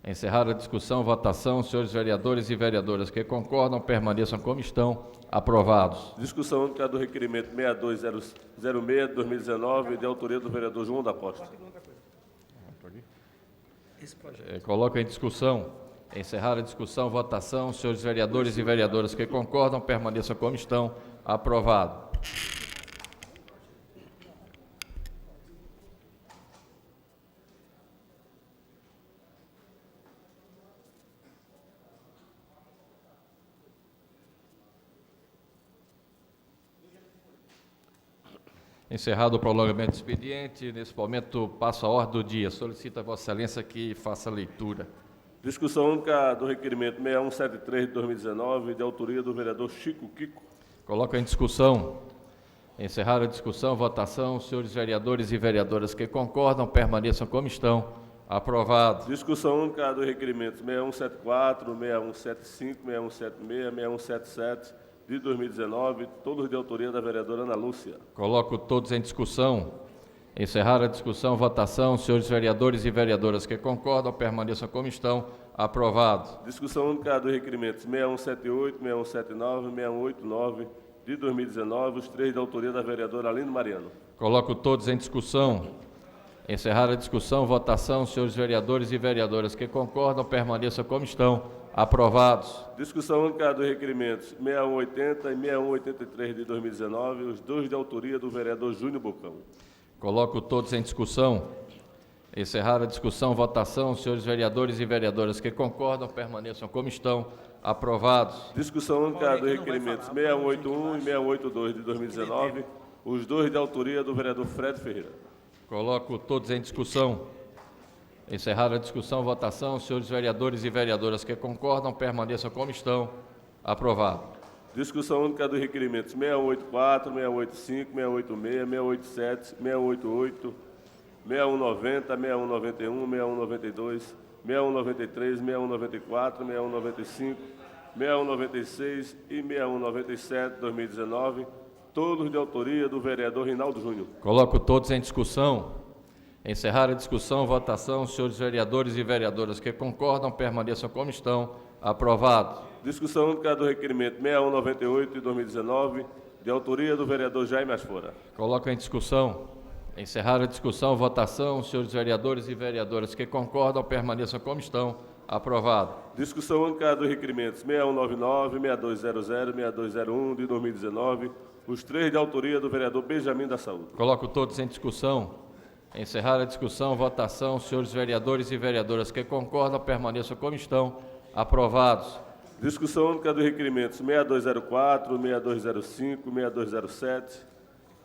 Encerrar a discussão, votação. Senhores vereadores e vereadoras que concordam, permaneçam como estão. Aprovados. Discussão única do requerimento 6206 de 2019, de autoria do vereador João da Costa. Coloco em discussão. Encerrar a discussão, votação. Senhores vereadores e vereadoras que concordam, permaneçam como estão. Aprovado. Encerrado o prolongamento do expediente, nesse momento passo a ordem do dia. Solicito a Vossa Excelência que faça a leitura. Discussão única do requerimento 6173 de 2019, de autoria do vereador Chico Kiko. Coloco em discussão. Encerrar a discussão, votação. Senhores vereadores e vereadoras que concordam, permaneçam como estão. Aprovado. Discussão única dos requerimentos 6174, 6175, 6176, 6177 de 2019, todos de autoria da vereadora Ana Lúcia. Coloco todos em discussão. Encerrar a discussão, votação. Senhores vereadores e vereadoras que concordam, permaneçam como estão. Aprovado. Discussão única dos requerimentos 6178, 6179, 6189 de 2019, os três de autoria da vereadora Aline Mariano. Coloco todos em discussão. Encerrar a discussão, votação. Senhores vereadores e vereadoras que concordam, permaneçam como estão. Aprovados. Discussão única dos requerimentos 6180 e 6183 de 2019, os dois de autoria do vereador Júnior Bocão. Coloco todos em discussão. Encerrar a discussão, votação. Senhores vereadores e vereadoras que concordam, permaneçam como estão. Aprovados. Discussão única dos requerimentos 6181 e 6182 de 2019, os dois de autoria do vereador Fred Ferreira. Coloco todos em discussão. Encerrar a discussão, votação. Senhores vereadores e vereadoras que concordam, permaneçam como estão. Aprovado. Discussão única dos requerimentos 6184, 6185, 686, 687, 688, 6190, 6191, 6192, 6193, 6194, 6195, 6196 e 6197 de 2019, todos de autoria do vereador Rinaldo Júnior. Coloco todos em discussão. Encerrar a discussão, votação. Senhores vereadores e vereadoras que concordam, permaneçam como estão. Aprovado. Discussão única do requerimento 6198 de 2019, de autoria do vereador Jaime Asfora. Coloco em discussão. Encerrar a discussão, votação. Senhores vereadores e vereadoras que concordam, permaneçam como estão. Aprovado. Discussão única dos requerimentos 6199, 6200, 6201 de 2019, os três de autoria do vereador Benjamin da Saúde. Coloco todos em discussão. Encerrar a discussão, votação. Senhores vereadores e vereadoras que concordam, permaneçam como estão. Aprovados. Discussão única dos requerimentos 6204, 6205, 6207,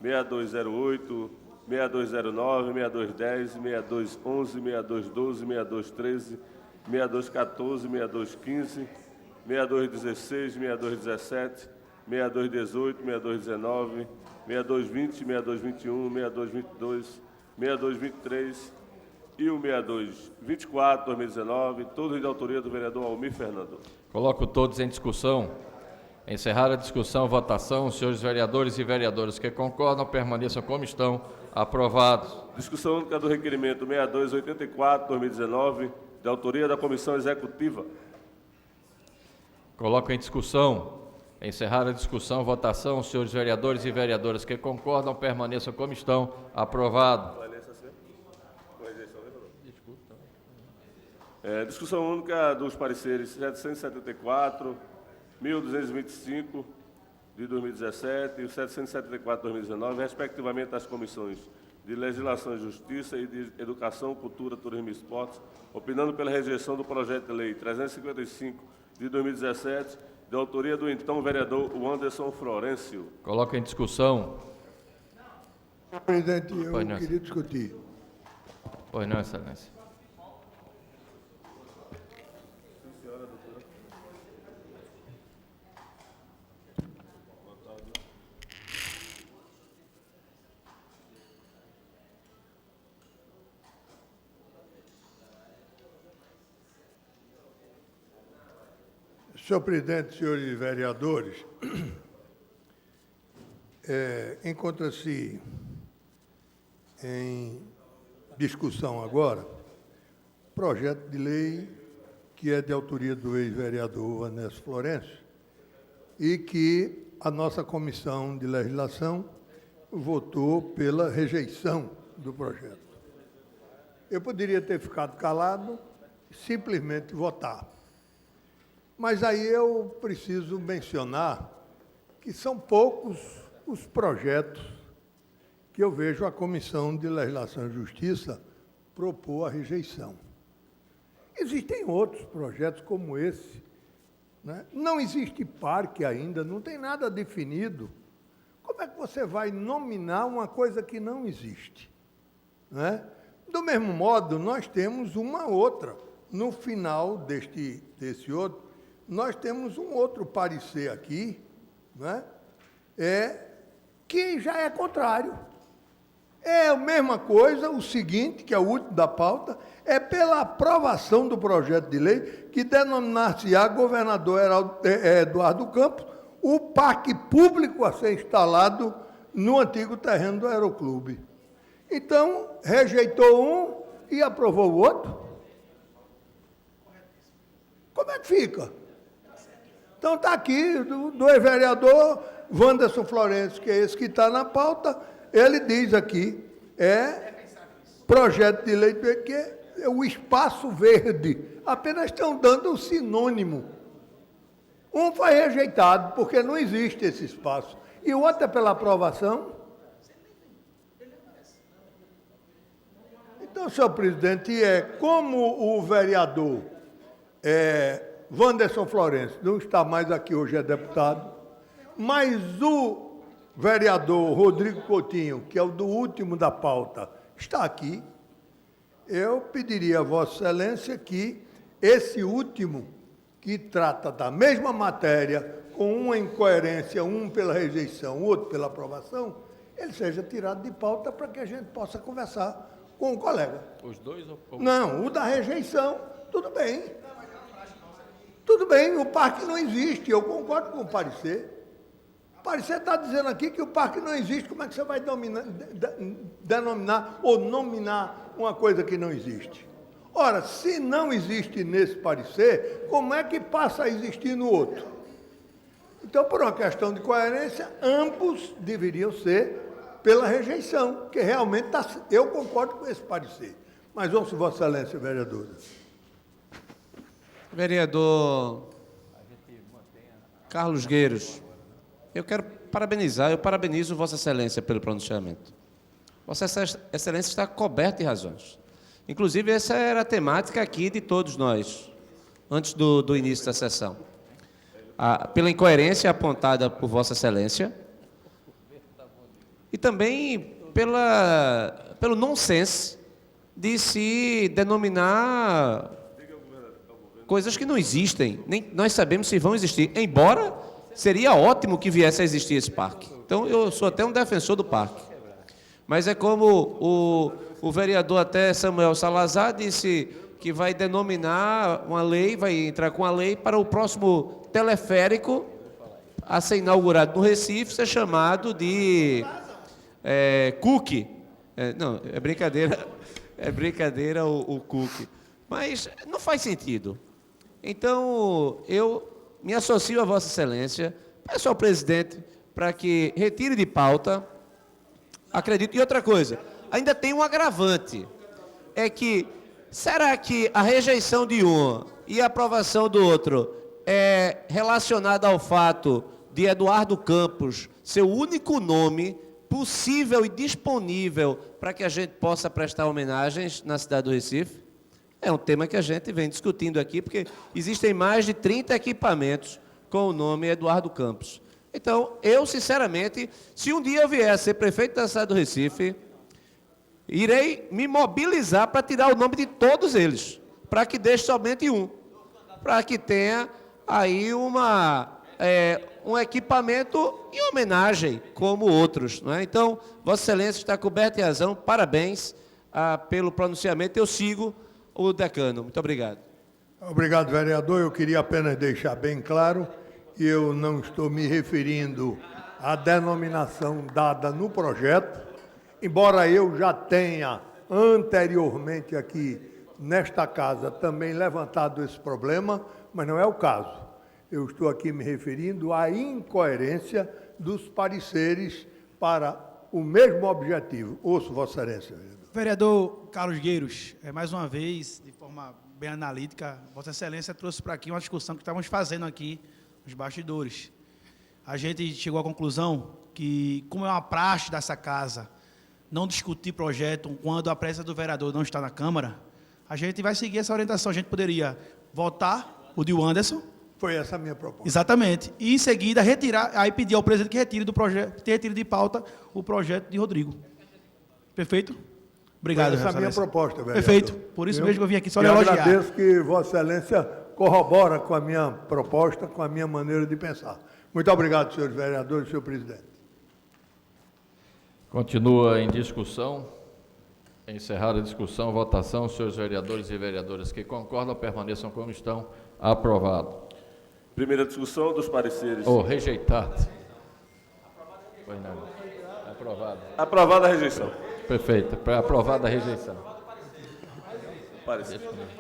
6208, 6209, 6210, 6211, 6212, 6213, 6214, 6215, 6216, 6217, 6218, 6219, 6220, 6221, 6222, 6223 e o 6224, 2019, todos de autoria do vereador Almir Fernando. Coloco todos em discussão. Encerrar a discussão, votação. Senhores vereadores e vereadoras que concordam, permaneçam como estão. Aprovados. Discussão única do requerimento 6284, 2019, de autoria da Comissão Executiva. Coloco em discussão. Encerrar a discussão, votação. Senhores vereadores e vereadoras que concordam, permaneçam como estão. Aprovado. Discussão única dos pareceres 774, 1225 de 2017 e o 774 de 2019, respectivamente das comissões de Legislação e Justiça e de Educação, Cultura, Turismo e Esportes, opinando pela rejeição do projeto de lei 355 de 2017, de autoria do então vereador Anderson Florencio. Coloco em discussão. Presidente, eu Pois não. queria discutir. Pois não, Excelência. Senhor presidente, senhores vereadores, encontra-se em discussão agora projeto de lei que é de autoria do ex-vereador Vanessa Florencio e que a nossa Comissão de Legislação votou pela rejeição do projeto. Eu poderia ter ficado calado e simplesmente votar. Mas aí eu preciso mencionar que são poucos os projetos que eu vejo a Comissão de Legislação e Justiça propor a rejeição. Existem outros projetos como esse, né? Não existe parque ainda, não tem nada definido. Como é que você vai nominar uma coisa que não existe? Né? Do mesmo modo, nós temos uma outra. No final desse outro, nós temos um outro parecer aqui, né? Que já é contrário. É a mesma coisa, o seguinte, que é o último da pauta, é pela aprovação do projeto de lei que denominar-se-á governador Eduardo Campos o parque público a ser instalado no antigo terreno do Aeroclube. Então, rejeitou um e aprovou o outro. Como é que fica? Então está aqui, do ex-vereador Wanderson Florencio, que é esse que está na pauta, ele diz aqui, projeto de lei que é o espaço verde, apenas estão dando um sinônimo. Um foi rejeitado, porque não existe esse espaço, e o outro é pela aprovação. Então, senhor presidente, como o vereador Wanderson Florencio não está mais aqui hoje, é deputado, mas o vereador Rodrigo Coutinho, que é o do último da pauta, está aqui. Eu pediria a Vossa Excelência que esse último, que trata da mesma matéria, com uma incoerência, um pela rejeição, outro pela aprovação, ele seja tirado de pauta para que a gente possa conversar com o colega. Os dois ou... Não, o da rejeição, tudo bem. Tudo bem, o parque não existe, eu concordo com o parecer. O parecer está dizendo aqui que o parque não existe, como é que você vai denominar ou nominar uma coisa que não existe? Ora, se não existe nesse parecer, como é que passa a existir no outro? Então, por uma questão de coerência, ambos deveriam ser pela rejeição, que realmente eu concordo com esse parecer. Mas ouço Vossa Excelência, vereadora. Vereador Carlos Gueiros, eu parabenizo Vossa Excelência pelo pronunciamento. Vossa Excelência está coberta de razões. Inclusive, essa era a temática aqui de todos nós, antes do início da sessão. Pela incoerência apontada por Vossa Excelência e também pelo nonsense de se denominar coisas que não existem, nem nós sabemos se vão existir, embora seria ótimo que viesse a existir esse parque. Então, eu sou até um defensor do parque. Mas é como o vereador até Samuel Salazar disse que vai denominar uma lei, vai entrar com a lei para o próximo teleférico a ser inaugurado no Recife, ser chamado de Cook. Não, é brincadeira o Cook. Mas não faz sentido. Então, eu me associo a Vossa Excelência, peço ao presidente para que retire de pauta, acredito. E outra coisa, ainda tem um agravante, é que, será que a rejeição de um e a aprovação do outro é relacionada ao fato de Eduardo Campos ser o único nome possível e disponível para que a gente possa prestar homenagens na cidade do Recife? É um tema que a gente vem discutindo aqui, porque existem mais de 30 equipamentos com o nome Eduardo Campos. Então, eu, sinceramente, se um dia eu vier a ser prefeito da cidade do Recife, irei me mobilizar para tirar o nome de todos eles, para que deixe somente um, para que tenha aí um equipamento em homenagem, como outros. Não é? Então, Vossa Excelência está coberta de razão, parabéns pelo pronunciamento, eu sigo o decano. Muito obrigado. Obrigado, vereador. Eu queria apenas deixar bem claro que eu não estou me referindo à denominação dada no projeto, embora eu já tenha anteriormente aqui nesta casa também levantado esse problema, mas não é o caso. Eu estou aqui me referindo à incoerência dos pareceres para o mesmo objetivo. Ouço, Vossa Excelência. Vereador Carlos Gueiros, mais uma vez, de forma bem analítica, Vossa Excelência trouxe para aqui uma discussão que estávamos fazendo aqui nos bastidores. A gente chegou à conclusão que, como é uma praxe dessa casa, não discutir projeto quando a presença do vereador não está na Câmara, a gente vai seguir essa orientação. A gente poderia votar o de Anderson. Foi essa a minha proposta. Exatamente. E, em seguida, retirar, aí pedir ao presidente que retire do projeto, que retire de pauta o projeto de Rodrigo. Perfeito? Obrigado, Essa é a minha proposta, vereador. Perfeito. Por isso mesmo que eu vim aqui só lhe elogiar. agradeço que Vossa Excelência corrobora com a minha proposta, com a minha maneira de pensar. Muito obrigado, senhores vereadores e senhor presidente. Continua em discussão. Encerrada a discussão, votação. Senhores vereadores e vereadoras que concordam, permaneçam como estão. Aprovado. Primeira discussão dos pareceres. Rejeitado. Foi não. Aprovado. Aprovada a rejeição. Perfeito. Aprovada a rejeição.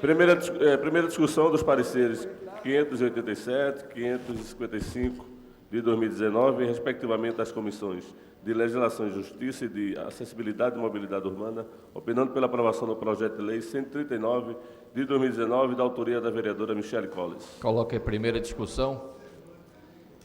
Primeira discussão dos pareceres 587, 555 de 2019, respectivamente das comissões de Legislação e Justiça e de Acessibilidade e Mobilidade Urbana, opinando pela aprovação do projeto de lei 139 de 2019, da autoria da vereadora Michele Colles. Coloque a primeira discussão.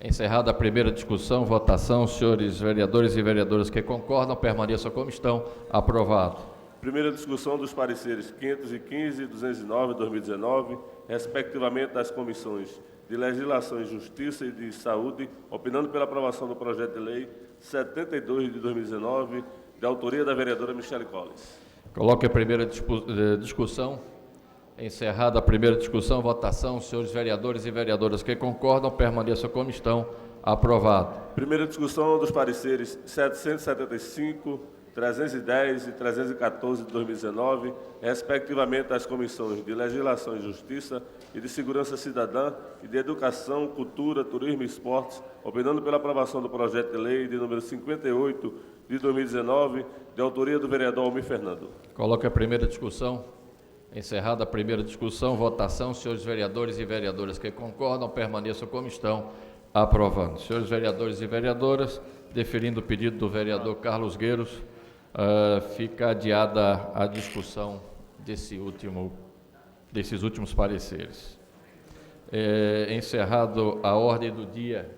Encerrada a primeira discussão, votação. Senhores vereadores e vereadoras que concordam, permaneçam como estão. Aprovado. Primeira discussão dos pareceres 515 e 209 de 2019, respectivamente das comissões de Legislação e Justiça e de Saúde, opinando pela aprovação do projeto de lei 72 de 2019, de autoria da vereadora Michele Colles. Coloque a primeira discussão. Encerrada a primeira discussão, votação. Senhores vereadores e vereadoras que concordam, permaneçam como estão. Aprovado. Primeira discussão dos pareceres 775, 310 e 314 de 2019, respectivamente das comissões de Legislação e Justiça e de Segurança Cidadã e de Educação, Cultura, Turismo e Esportes, opinando pela aprovação do projeto de lei de número 58 de 2019, de autoria do vereador Almir Fernando. Coloque a primeira discussão. Encerrada a primeira discussão, votação. Senhores vereadores e vereadoras que concordam, permaneçam como estão. Aprovando. Senhores vereadores e vereadoras, deferindo o pedido do vereador Carlos Gueiros, fica adiada a discussão desses últimos pareceres. Encerrado a ordem do dia,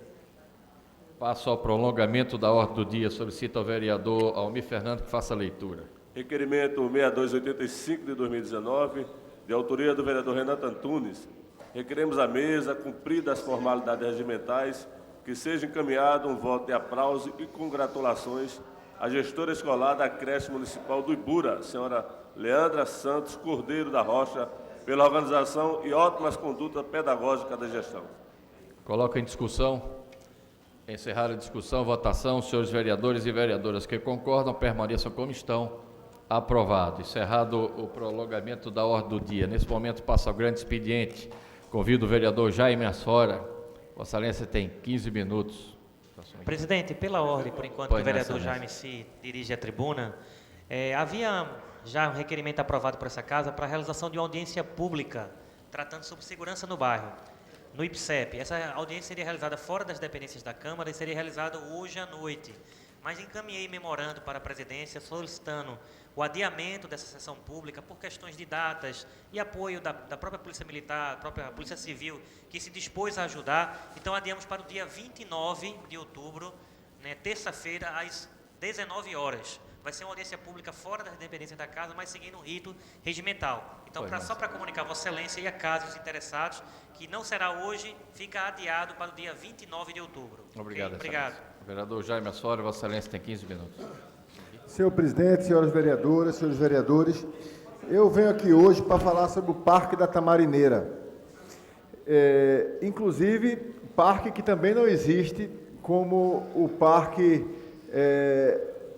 passo ao prolongamento da ordem do dia. Solicito ao vereador Almir Fernando que faça a leitura. Requerimento 6285 de 2019, de autoria do vereador Renato Antunes. Requeremos à mesa, cumpridas as formalidades regimentais, que seja encaminhado um voto de aplauso e congratulações à gestora escolar da creche municipal do Ibura, senhora Leandra Santos Cordeiro da Rocha, pela organização e ótimas condutas pedagógicas da gestão. Coloca em discussão. Encerrada a discussão, votação. Senhores vereadores e vereadoras que concordam, permaneçam como estão. Aprovado. Encerrado o prolongamento da ordem do dia. Nesse momento passa ao grande expediente. Convido o vereador Jaime Assora. Vossa Excelência tem 15 minutos. Presidente, pela ordem, por enquanto que o vereador Jaime se dirige à tribuna, havia já um requerimento aprovado por essa casa para a realização de uma audiência pública tratando sobre segurança no bairro, no IPSEP. Essa audiência seria realizada fora das dependências da Câmara e seria realizada hoje à noite. Mas encaminhei memorando para a presidência solicitando o adiamento dessa sessão pública por questões de datas e apoio da própria Polícia Militar, da própria Polícia Civil, que se dispôs a ajudar. Então, adiamos para o dia 29 de outubro, né, terça-feira, às 19 horas. Vai ser uma audiência pública fora das dependências da casa, mas seguindo o rito regimental. Então, só para comunicar a Vossa Excelência e a casa, os interessados, que não será hoje, fica adiado para o dia 29 de outubro. Obrigado, Obrigado. Excelência. O vereador Jaime Assuero, Vossa Excelência tem 15 minutos. Senhor presidente, senhoras vereadoras, senhores vereadores, eu venho aqui hoje para falar sobre o Parque da Tamarineira. Inclusive, parque que também não existe, como o parque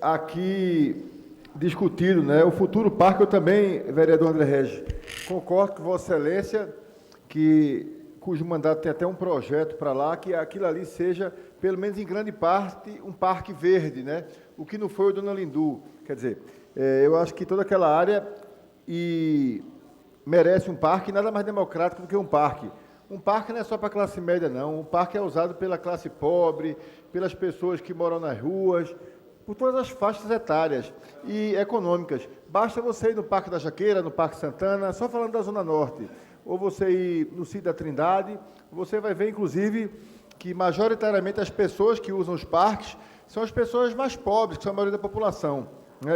aqui discutido, né? O futuro parque, eu também, vereador André Regis, concordo com Vossa Excelência, cujo mandato tem até um projeto para lá, que aquilo ali seja, pelo menos em grande parte, um parque verde, né? O que não foi o Dona Lindu. Quer dizer, eu acho que toda aquela área merece um parque, nada mais democrático do que um parque. Um parque não é só para a classe média, não. Um parque é usado pela classe pobre, pelas pessoas que moram nas ruas, por todas as faixas etárias e econômicas. Basta você ir no Parque da Jaqueira, no Parque Santana, só falando da Zona Norte, ou você ir no Sítio da Trindade, você vai ver, inclusive, que majoritariamente as pessoas que usam os parques são as pessoas mais pobres, que são a maioria da população.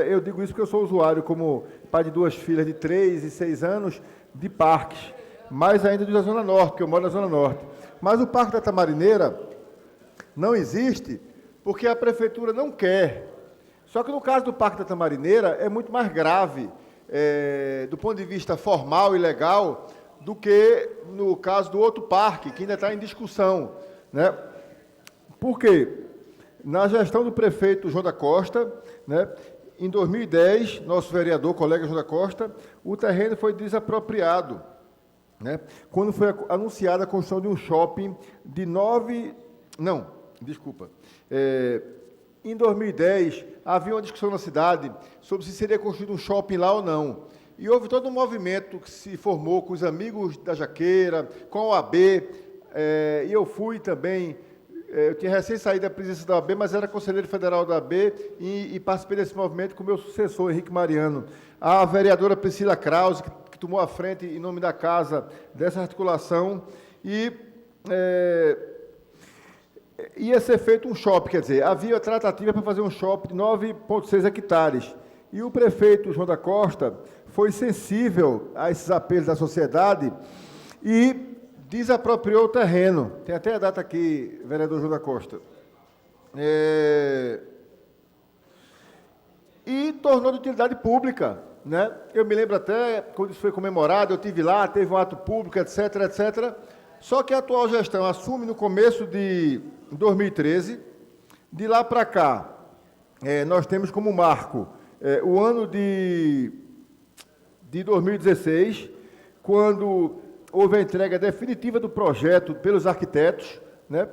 Eu digo isso porque eu sou usuário, como pai de 2 filhas de 3 e 6 anos, de parques, mais ainda da Zona Norte, que eu moro na Zona Norte. Mas o Parque da Tamarineira não existe porque a Prefeitura não quer. Só que no caso do Parque da Tamarineira é muito mais grave, do ponto de vista formal e legal, do que no caso do outro parque, que ainda está em discussão, né? Por quê? Na gestão do prefeito João da Costa, né, em 2010, nosso vereador, colega João da Costa, o terreno foi desapropriado, né, quando foi anunciada a construção de um shopping de em 2010, havia uma discussão na cidade sobre se seria construído um shopping lá ou não. E houve todo um movimento que se formou com os amigos da Jaqueira, com a OAB, e eu fui também, eu tinha recém saído da presidência da OAB, mas era conselheiro federal da OAB e participei desse movimento com o meu sucessor, Henrique Mariano. A vereadora Priscila Krause, que tomou a frente em nome da casa dessa articulação, e ia ser feito um shopping, quer dizer, havia tratativa para fazer um shopping de 9,6 hectares. E o prefeito João da Costa foi sensível a esses apelos da sociedade e desapropriou o terreno. Tem até a data aqui, vereador João da Costa. E tornou de utilidade pública, né? Eu me lembro até, quando isso foi comemorado, eu estive lá, teve um ato público, etc., etc., só que a atual gestão assume no começo de 2013. De lá para cá, nós temos como marco o ano de 2016, quando houve a entrega definitiva do projeto pelos arquitetos, né?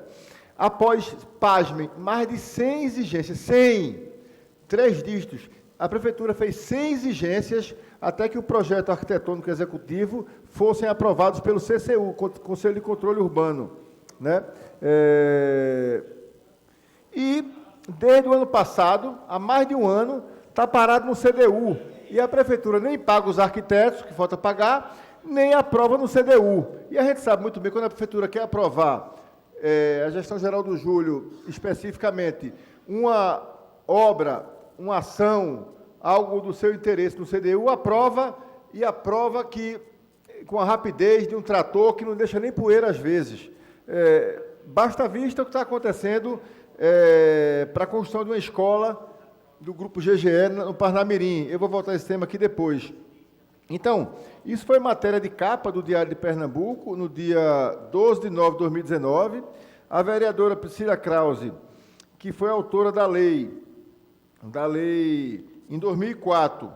Após, pasmem, mais de 100 exigências, 3 dígitos, a Prefeitura fez 100 exigências até que o projeto arquitetônico executivo fossem aprovados pelo CCU, Conselho de Controle Urbano, né? E, desde o ano passado, há mais de um ano, está parado no CDU. E a Prefeitura nem paga os arquitetos, que falta pagar, nem aprova no CDU. E a gente sabe muito bem, quando a Prefeitura quer aprovar, a gestão geral do Júlio, especificamente, uma obra, uma ação, algo do seu interesse no CDU, aprova que com a rapidez de um trator que não deixa nem poeira às vezes. Basta vista o que está acontecendo para a construção de uma escola do Grupo GGE no Parnamirim. Eu vou voltar a esse tema aqui depois. Então, isso foi matéria de capa do Diário de Pernambuco, no dia 12 de nove de 2019. A vereadora Priscila Krause, que foi autora da lei em 2004,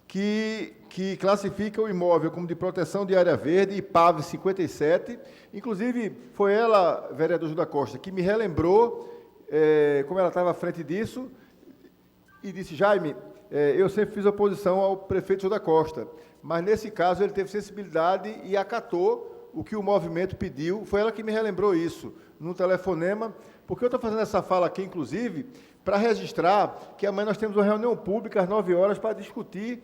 que classifica o imóvel como de proteção de área verde, IPAV 57. Inclusive, foi ela, vereador Júlio da Costa, que me relembrou, como ela estava à frente disso, e disse: Jaime, eu sempre fiz oposição ao prefeito Júlio da Costa, mas nesse caso ele teve sensibilidade e acatou o que o movimento pediu. Foi ela que me relembrou isso, num telefonema, porque eu estou fazendo essa fala aqui, inclusive, para registrar que amanhã nós temos uma reunião pública às 9 horas para discutir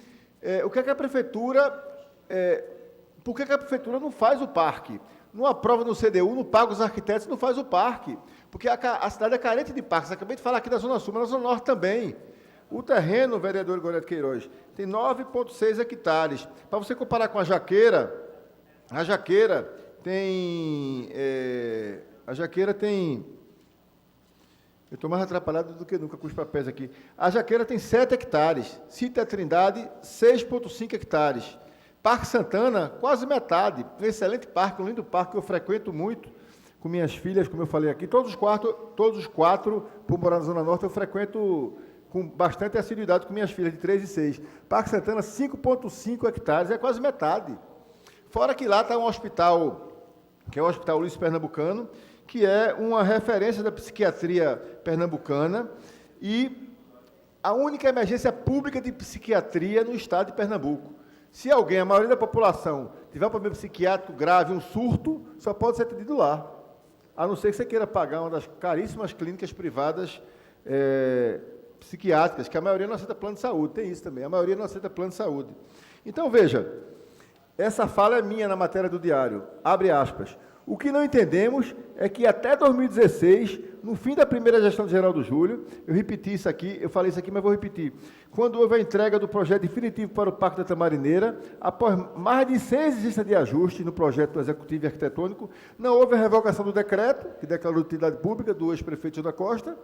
o que é que a Prefeitura, por que a Prefeitura não faz o parque? Não aprova no CDU, não paga os arquitetos, não faz o parque, porque a cidade é carente de parques. Acabei de falar aqui da Zona Sul, mas na Zona Norte também. O terreno, vereador Goreto Queiroz, tem 9,6 hectares. Para você comparar com a Jaqueira tem Eu estou mais atrapalhado do que nunca com os papéis aqui. A Jaqueira tem 7 hectares. Sítio Trindade, 6,5 hectares. Parque Santana, quase metade. Um excelente parque, um lindo parque que eu frequento muito com minhas filhas, como eu falei aqui. Todos os quatro, por morar na Zona Norte, eu frequento com bastante assiduidade com minhas filhas, de 3 e 6. Parque Santana, 5,5 hectares, é quase metade. Fora que lá está um hospital, que é o Hospital Luiz Pernambucano, que é uma referência da psiquiatria pernambucana e a única emergência pública de psiquiatria no estado de Pernambuco. Se alguém, a maioria da população, tiver um problema psiquiátrico grave, um surto, só pode ser atendido lá. A não ser que você queira pagar uma das caríssimas clínicas privadas psiquiátricas, que a maioria não aceita plano de saúde, tem isso também, a maioria não aceita plano de saúde. Então, veja, essa fala é minha na matéria do Diário, abre aspas. O que não entendemos é que até 2016, no fim da primeira gestão de Geraldo Júlio, eu repeti isso aqui, eu falei isso aqui, mas vou repetir, quando houve a entrega do projeto definitivo para o Parque da Tamarineira, após mais de 6 exigências de ajuste no projeto executivo e arquitetônico, não houve a revogação do decreto, que declarou utilidade pública, do ex-prefeito da Costa,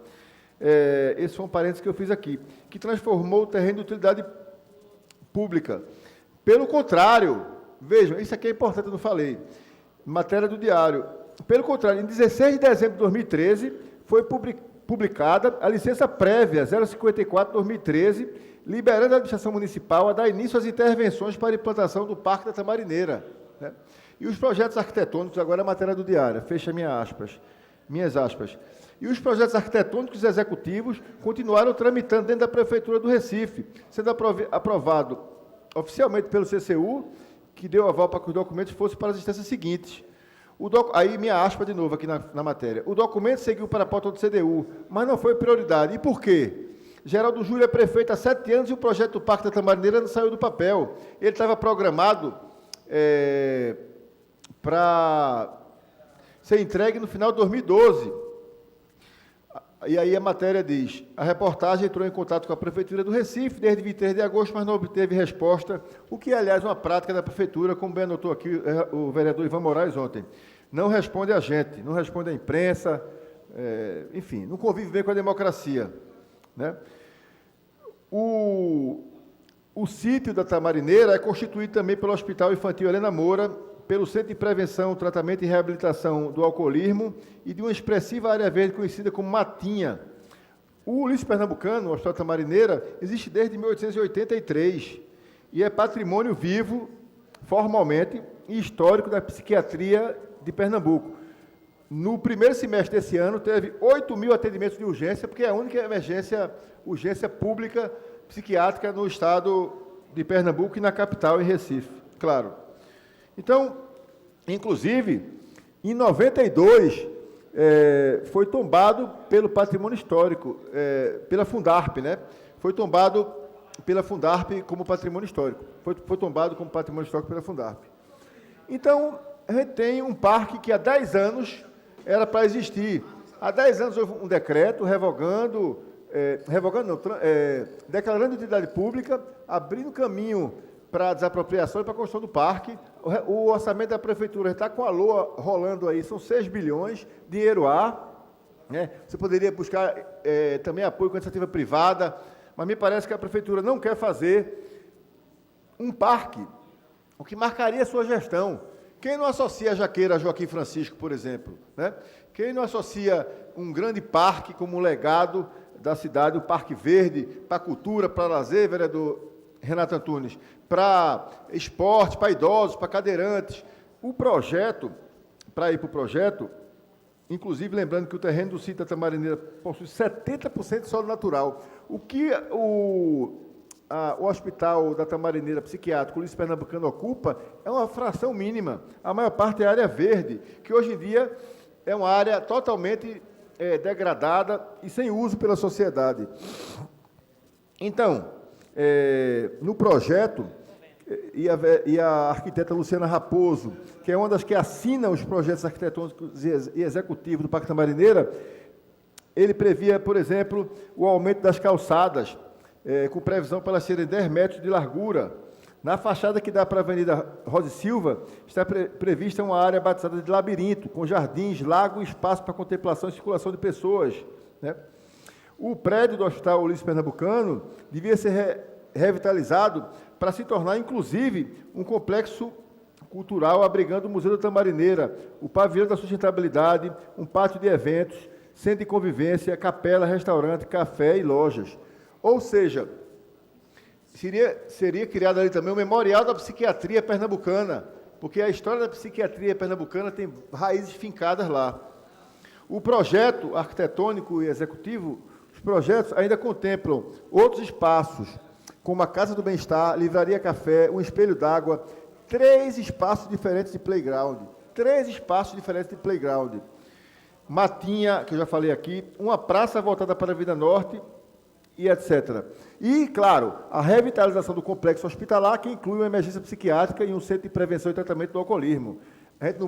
esse foi um parênteses que eu fiz aqui, que transformou o terreno de utilidade pública. Pelo contrário, vejam, isso aqui é importante, eu não falei, matéria do Diário. Pelo contrário, em 16 de dezembro de 2013, foi publicada a licença prévia 054/2013, liberando a administração municipal a dar início às intervenções para a implantação do Parque da Tamarineira. Né? E os projetos arquitetônicos, agora a matéria do Diário, fecha minhas aspas. E os projetos arquitetônicos executivos continuaram tramitando dentro da Prefeitura do Recife, sendo aprovado oficialmente pelo CCU, que deu aval para que os documentos fossem para as instâncias seguintes. Aí, minha aspa de novo aqui na matéria. O documento seguiu para a pauta do CDU, mas não foi prioridade. E por quê? Geraldo Júlio é prefeito há 7 anos e o projeto do Parque da Tamarineira não saiu do papel. Ele estava programado para ser entregue no final de 2012. E aí a matéria diz, a reportagem entrou em contato com a Prefeitura do Recife desde 23 de agosto, mas não obteve resposta, o que, aliás, é uma prática da Prefeitura, como bem anotou aqui o vereador Ivan Moraes ontem. Não responde a gente, não responde à imprensa, enfim, não convive bem com a democracia. Né? O sítio da Tamarineira é constituído também pelo Hospital Infantil Helena Moura, pelo Centro de Prevenção, Tratamento e Reabilitação do Alcoolismo e de uma expressiva área verde conhecida como Matinha. O Luiz Pernambucano, o Hospital Tamarineira, existe desde 1883 e é patrimônio vivo, formalmente, e histórico da psiquiatria de Pernambuco. No primeiro semestre desse ano, teve 8.000 atendimentos de urgência, porque é a única urgência pública psiquiátrica no estado de Pernambuco e na capital, em Recife, claro. Então, inclusive, em 92, foi tombado pelo patrimônio histórico, pela Fundarp, né? Foi tombado pela Fundarp como patrimônio histórico. Foi tombado como patrimônio histórico pela Fundarp. Então, a gente tem um parque que há 10 anos era para existir. Há 10 anos houve um decreto declarando utilidade pública, abrindo caminho para a desapropriação e para a construção do parque. O orçamento da Prefeitura está com a LOA rolando aí, são 6 bilhões, dinheiro há. Né? Você poderia buscar também apoio com a iniciativa privada, mas me parece que a Prefeitura não quer fazer um parque, o que marcaria a sua gestão. Quem não associa a Jaqueira a Joaquim Francisco, por exemplo? Né? Quem não associa um grande parque como um legado da cidade, um parque verde, para cultura, para lazer, vereador Renato Antunes, para esporte, para idosos, para cadeirantes. O projeto, para ir para o projeto, inclusive lembrando que o terreno do sítio da Tamarineira possui 70% de solo natural. O que o Hospital da Tamarineira Psiquiátrico Luiz Pernambucano ocupa é uma fração mínima. A maior parte é área verde, que hoje em dia é uma área totalmente degradada e sem uso pela sociedade. Então, no projeto, e a arquiteta Luciana Raposo, que é uma das que assina os projetos arquitetônicos e executivos do Parque Tamarineira, ele previa, por exemplo, o aumento das calçadas, com previsão para elas serem 10 metros de largura. Na fachada que dá para a Avenida Rosa e Silva, está prevista uma área batizada de labirinto, com jardins, lago e espaço para contemplação e circulação de pessoas. Né? O prédio do Hospital Ulisses Pernambucano devia ser revitalizado para se tornar, inclusive, um complexo cultural abrigando o Museu da Tamarineira, o Pavilhão da Sustentabilidade, um pátio de eventos, centro de convivência, capela, restaurante, café e lojas. Ou seja, seria criado ali também o Memorial da Psiquiatria Pernambucana, porque a história da psiquiatria pernambucana tem raízes fincadas lá. O projeto arquitetônico e executivo, os projetos ainda contemplam outros espaços, como a Casa do Bem-Estar, Livraria Café, um espelho d'água, 3 espaços diferentes de playground. 3 espaços diferentes de playground. Matinha, que eu já falei aqui, uma praça voltada para a Vida Norte, e etc. E, claro, a revitalização do complexo hospitalar, que inclui uma emergência psiquiátrica e um centro de prevenção e tratamento do alcoolismo. A gente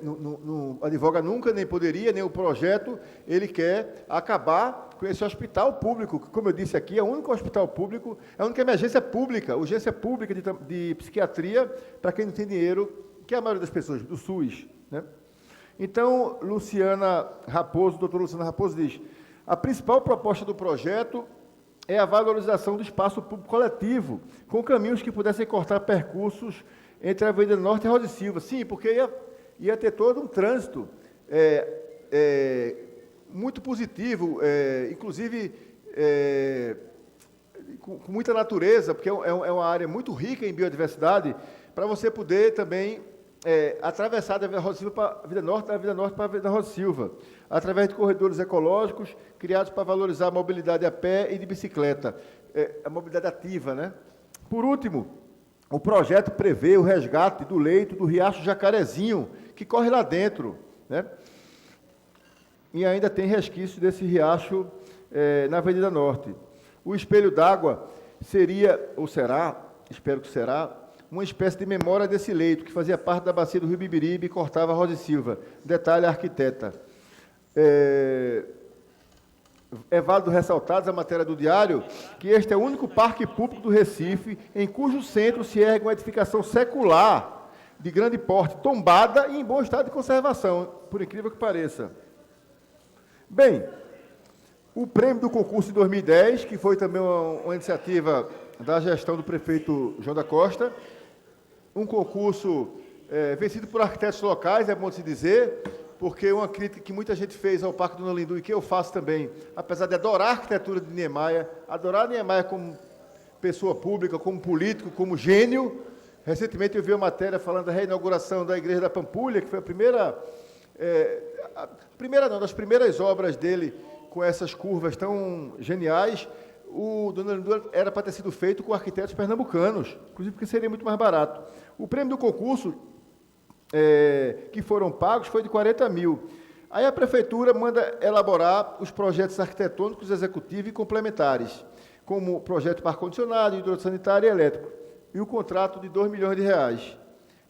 não advoga nunca, nem poderia, nem o projeto, ele quer acabar com esse hospital público, que, como eu disse aqui, é o único hospital público, é a única emergência pública, urgência pública de psiquiatria, para quem não tem dinheiro, que é a maioria das pessoas, do SUS. Né? Então, doutora Luciana Raposo diz, a principal proposta do projeto é a valorização do espaço público coletivo, com caminhos que pudessem cortar percursos entre a Avenida Norte e a Rosa e Silva. Sim, porque ia ter todo um trânsito muito positivo, inclusive com muita natureza, porque é uma área muito rica em biodiversidade, para você poder também atravessar da Avenida Rosa e Silva para a Vida Norte, da Vida Norte para a Avenida Rosa e Silva, através de corredores ecológicos criados para valorizar a mobilidade a pé e de bicicleta, a mobilidade ativa, né? Por último, o projeto prevê o resgate do leito do Riacho Jacarezinho, que corre lá dentro, né? E ainda tem resquício desse riacho na Avenida Norte. O espelho d'água seria, ou será, espero que será, uma espécie de memória desse leito, que fazia parte da bacia do Rio Bibiribe e cortava a Rosa e Silva. Detalhe, a arquiteta. É válido ressaltar, a matéria do Diário, que este é o único parque público do Recife em cujo centro se ergue uma edificação secular de grande porte, tombada e em bom estado de conservação, por incrível que pareça. Bem, o prêmio do concurso de 2010, que foi também uma iniciativa da gestão do prefeito João da Costa, um concurso vencido por arquitetos locais, é bom se dizer, porque uma crítica que muita gente fez ao Parque Dona Lindu, e que eu faço também, apesar de adorar a arquitetura de Niemeyer, adorar Niemeyer como pessoa pública, como político, como gênio. Recentemente eu vi uma matéria falando da reinauguração da Igreja da Pampulha, que foi das primeiras obras dele com essas curvas tão geniais. O Dona Lindu era para ter sido feito com arquitetos pernambucanos, inclusive porque seria muito mais barato. O prêmio do concurso que foram pagos foi de 40 mil. Aí a Prefeitura manda elaborar os projetos arquitetônicos, executivos e complementares, como o projeto para ar-condicionado, hidrossanitário e elétrico, e o contrato de R$2 milhões.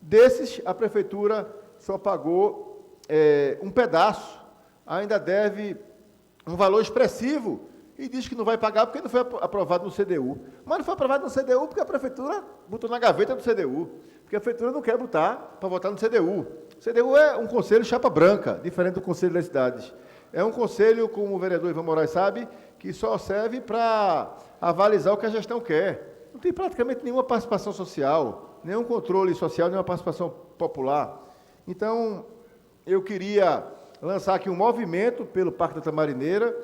Desses, a Prefeitura só pagou um pedaço, ainda deve um valor expressivo, e diz que não vai pagar porque não foi aprovado no CDU. Mas não foi aprovado no CDU porque a Prefeitura botou na gaveta do CDU. Porque a Prefeitura não quer botar para votar no CDU. O CDU é um conselho chapa branca, diferente do Conselho das Cidades. É um conselho, como o vereador Ivan Moraes sabe, que só serve para avalizar o que a gestão quer. Não tem praticamente nenhuma participação social, nenhum controle social, nenhuma participação popular. Então, eu queria lançar aqui um movimento pelo Parque da Tamarineira.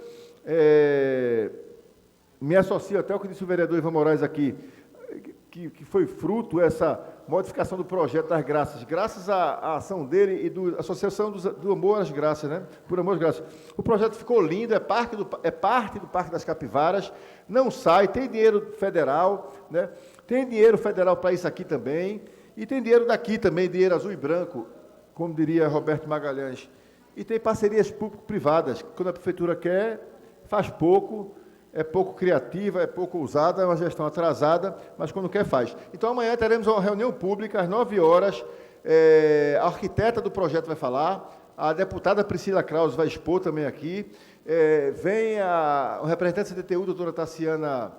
Me associo até ao que disse o vereador Ivan Moraes aqui, que foi fruto essa modificação do projeto das graças, graças à ação dele e da Associação do Amor às Graças, né? Por Amor às Graças. O projeto ficou lindo, é parte do Parque das Capivaras, não sai, tem dinheiro federal, né? Tem dinheiro federal para isso aqui também, e tem dinheiro daqui também, dinheiro azul e branco, como diria Roberto Magalhães. E tem parcerias público-privadas, quando a Prefeitura quer, faz pouco, é pouco criativa, é pouco ousada, é uma gestão atrasada, mas quando quer faz. Então, amanhã teremos uma reunião pública, às 9 horas, a arquiteta do projeto vai falar, a deputada Priscila Krause vai expor também aqui, vem o representante da CDTU, doutora Tassiana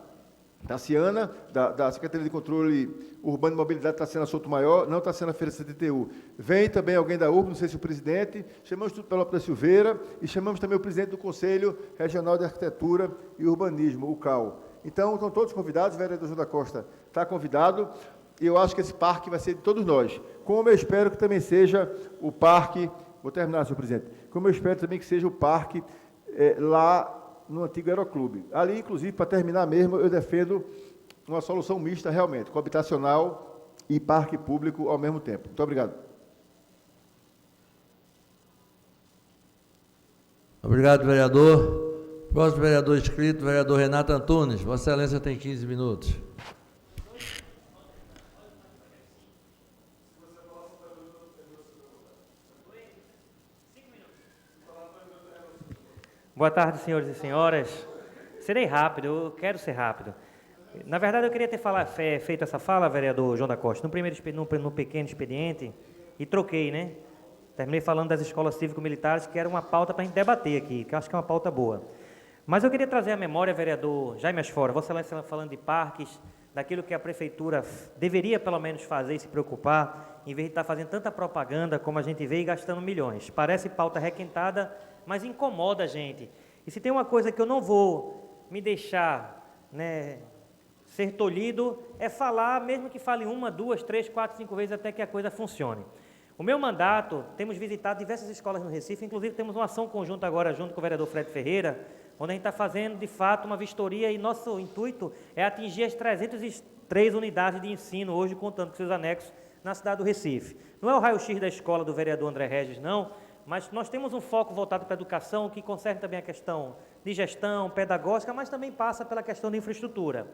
Tassiana, da Secretaria de Controle Urbano e Mobilidade, Tassiana Souto-Maior, não Tassiana Feira CTTU. Vem também alguém da URB, não sei se o presidente, chamamos tudo Pelópolis da Silveira e chamamos também o presidente do Conselho Regional de Arquitetura e Urbanismo, o CAU. Então, estão todos convidados, o vereador João da Costa está convidado, e eu acho que esse parque vai ser de todos nós, como eu espero que também seja o parque, vou terminar, senhor presidente, como eu espero também que seja o parque lá no antigo Aeroclube. Ali, inclusive, para terminar mesmo, eu defendo uma solução mista, realmente, com habitacional e parque público ao mesmo tempo. Muito obrigado. Obrigado, vereador. Próximo vereador inscrito, vereador Renato Antunes. Vossa Excelência tem 15 minutos. Boa tarde, senhores e senhoras. Serei rápido, eu quero ser rápido. Na verdade, eu queria ter feito essa fala, vereador João da Costa, no pequeno expediente, e troquei, né? Terminei falando das escolas cívico-militares, que era uma pauta para a gente debater aqui, que eu acho que é uma pauta boa. Mas eu queria trazer à memória, vereador Jaime Asfora, Vossa Excelência falando de parques, daquilo que a prefeitura deveria pelo menos fazer e se preocupar, em vez de estar fazendo tanta propaganda como a gente vê e gastando milhões. Parece pauta requentada, mas incomoda a gente. E se tem uma coisa que eu não vou me deixar, né, ser tolhido, é falar, mesmo que fale 1, 2, 3, 4, 5 vezes, até que a coisa funcione. O meu mandato, temos visitado diversas escolas no Recife, inclusive temos uma ação conjunta agora, junto com o vereador Fred Ferreira, onde a gente está fazendo, de fato, uma vistoria, e nosso intuito é atingir as 303 unidades de ensino, hoje contando com seus anexos, na cidade do Recife. Não é o raio-x da escola do vereador André Regis, não, mas nós temos um foco voltado para a educação, que concerne também a questão de gestão, pedagógica, mas também passa pela questão de infraestrutura.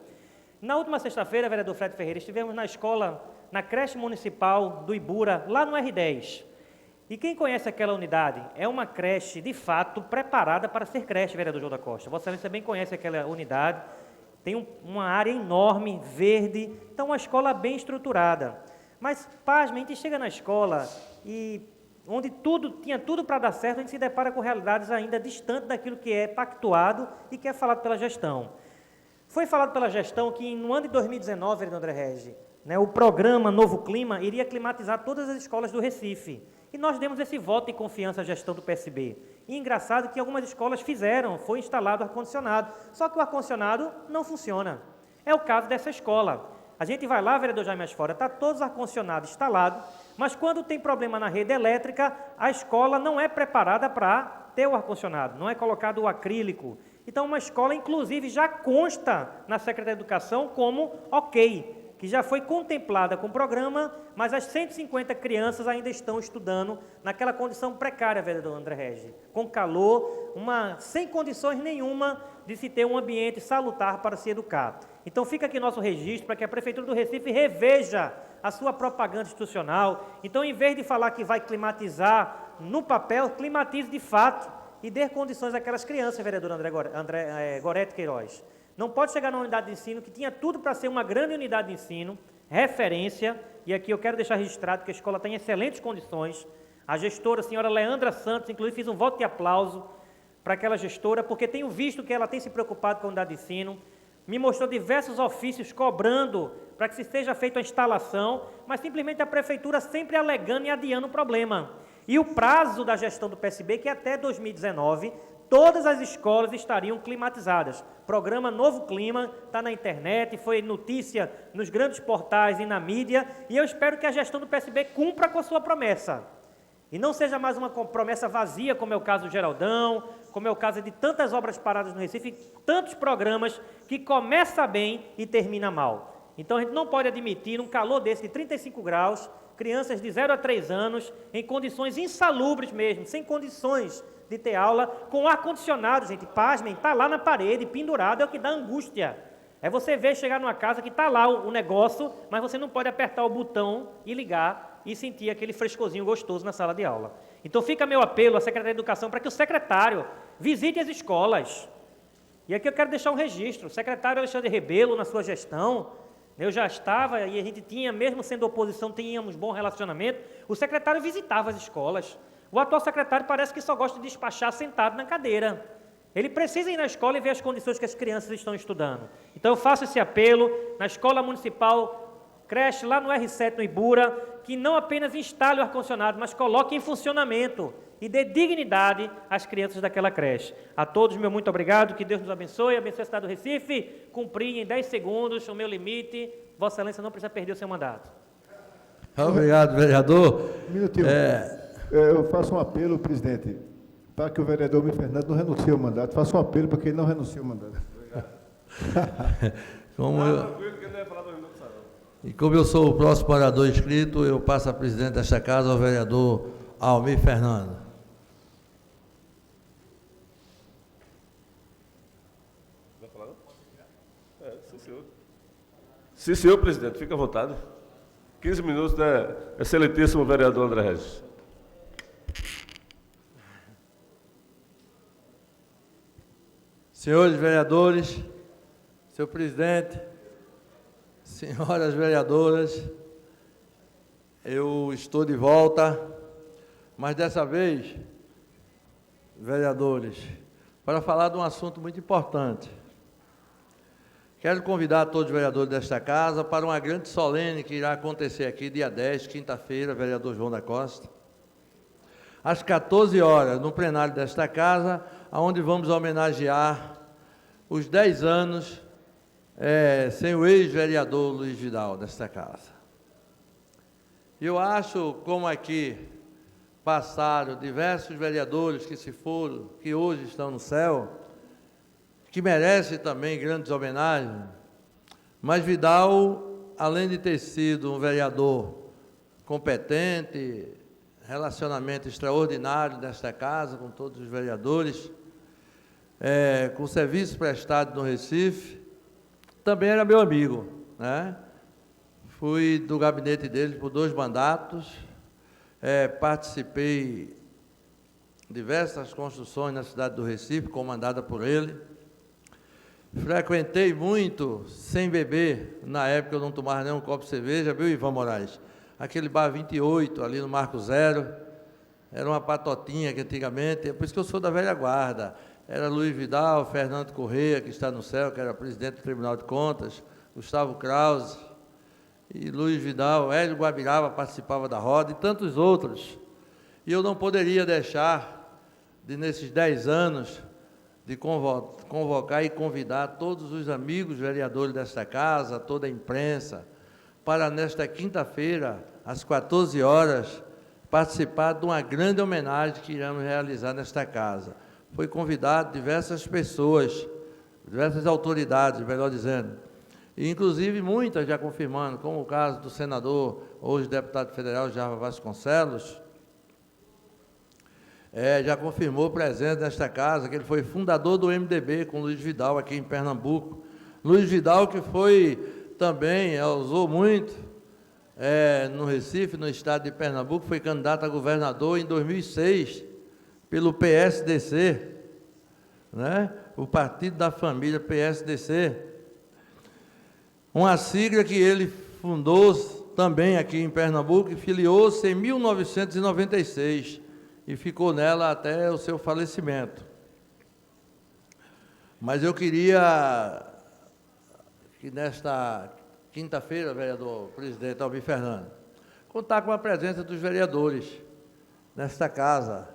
Na última sexta-feira, vereador Fred Ferreira, estivemos na escola, na creche municipal do Ibura, lá no R10. E quem conhece aquela unidade, é uma creche, de fato, preparada para ser creche, vereador João da Costa. Vossa Excelência bem conhece aquela unidade, tem uma área enorme, verde, então uma escola bem estruturada. Mas, pasme, a gente chega na escola e onde tinha tudo para dar certo, a gente se depara com realidades ainda distantes daquilo que é pactuado e que é falado pela gestão. Foi falado pela gestão que no ano de 2019, vereador André Regi, né, o programa Novo Clima iria climatizar todas as escolas do Recife. E nós demos esse voto de confiança à gestão do PSB. E engraçado que algumas escolas foi instalado ar-condicionado, só que o ar-condicionado não funciona. É o caso dessa escola. A gente vai lá, vereador Jaime Asfora, está todos os ar-condicionados instalados, mas quando tem problema na rede elétrica, a escola não é preparada para ter o ar-condicionado, não é colocado o acrílico. Então, uma escola, inclusive, já consta na Secretaria de Educação como ok, que já foi contemplada com o programa, mas as 150 crianças ainda estão estudando naquela condição precária, vereador André Regi, com calor, sem condições nenhuma de se ter um ambiente salutar para se educar. Então, fica aqui nosso registro para que a Prefeitura do Recife reveja a sua propaganda institucional. Então, em vez de falar que vai climatizar no papel, climatize de fato e dê condições àquelas crianças, vereador André Gorete Queiroz. Não pode chegar numa unidade de ensino que tinha tudo para ser uma grande unidade de ensino, referência, e aqui eu quero deixar registrado que a escola tem excelentes condições. A gestora, a senhora Leandra Santos, inclusive fiz um voto de aplauso para aquela gestora, porque tenho visto que ela tem se preocupado com a unidade de ensino, me mostrou diversos ofícios cobrando para que se seja feita a instalação, mas simplesmente a prefeitura sempre alegando e adiando o problema. E o prazo da gestão do PSB, que é até 2019, todas as escolas estariam climatizadas. Programa Novo Clima, está na internet, foi notícia nos grandes portais e na mídia, e eu espero que a gestão do PSB cumpra com a sua promessa. E não seja mais uma promessa vazia, como é o caso do Geraldão, como é o caso de tantas obras paradas no Recife, tantos programas que começa bem e termina mal. Então a gente não pode admitir, num calor desse de 35 graus, crianças de 0 a 3 anos, em condições insalubres mesmo, sem condições de ter aula, com ar-condicionado, gente, pasmem, está lá na parede, pendurado, é o que dá angústia. É você ver chegar numa casa que está lá o negócio, mas você não pode apertar o botão e ligar e sentir aquele frescozinho gostoso na sala de aula. Então fica meu apelo à Secretaria de Educação para que o secretário visite as escolas. E aqui eu quero deixar um registro. O secretário Alexandre Rebelo, na sua gestão, eu já estava, e a gente tinha, mesmo sendo oposição, tínhamos bom relacionamento, o secretário visitava as escolas. O atual secretário parece que só gosta de despachar sentado na cadeira. Ele precisa ir na escola e ver as condições que as crianças estão estudando. Então eu faço esse apelo na Escola Municipal, creche lá no R7, no Ibura, que não apenas instale o ar-condicionado, mas coloque em funcionamento e dê dignidade às crianças daquela creche. A todos, meu muito obrigado, que Deus nos abençoe a cidade do Recife, cumprir em 10 segundos o meu limite. Vossa Excelência não precisa perder o seu mandato. Obrigado, vereador. Um minutinho. Eu faço um apelo, presidente, para que o vereador Almir Fernando não renuncie ao mandato. Faço um apelo para que ele não renuncie ao mandato. Como eu sou o próximo orador inscrito, eu passo a presidente desta casa ao vereador Almir Fernando. Vai falar? Sim, senhor. Sim, senhor, presidente, fica à vontade. 15 minutos, né? Excelentíssimo vereador André Regis. Senhores vereadores, senhor presidente, senhoras vereadoras, eu estou de volta, mas dessa vez, vereadores, para falar de um assunto muito importante. Quero convidar todos os vereadores desta casa para uma grande solene que irá acontecer aqui, dia 10, quinta-feira, vereador João da Costa, às 14 horas, no plenário desta casa, onde vamos homenagear os 10 anos sem o ex-vereador Luiz Vidal desta casa. Eu acho, como aqui passaram diversos vereadores que se foram, que hoje estão no céu, que merece também grandes homenagens, mas Vidal, além de ter sido um vereador competente, relacionamento extraordinário desta casa com todos os vereadores, com serviço prestado no Recife, também era meu amigo, né? Fui do gabinete dele por 2 mandatos, participei de diversas construções na cidade do Recife, comandada por ele. Frequentei muito, sem beber, na época eu não tomava nem um copo de cerveja, viu, Ivan Moraes? Aquele bar 28, ali no Marco Zero, era uma patotinha que antigamente, é por isso que eu sou da velha guarda. Era Luiz Vidal, Fernando Corrêa, que está no céu, que era presidente do Tribunal de Contas, Gustavo Krause, e Luiz Vidal, Hélio Guabiraba participava da roda, e tantos outros. E eu não poderia deixar de, nesses 10 anos, de convocar e convidar todos os amigos vereadores desta casa, toda a imprensa, para nesta quinta-feira, às 14 horas, participar de uma grande homenagem que iremos realizar nesta casa. Foi convidado diversas pessoas, diversas autoridades, melhor dizendo, e inclusive muitas já confirmando, como o caso do senador, hoje deputado federal, Java Vasconcelos, já confirmou presença nesta casa, que ele foi fundador do MDB com Luiz Vidal aqui em Pernambuco. Luiz Vidal, que foi também, usou muito no Recife, no estado de Pernambuco, foi candidato a governador em 2006, pelo PSDC, né? O Partido da Família, PSDC. Uma sigla que ele fundou também aqui em Pernambuco e filiou-se em 1996. E ficou nela até o seu falecimento. Mas eu queria que nesta quinta-feira, vereador presidente Almir Fernando, contar com a presença dos vereadores nesta casa,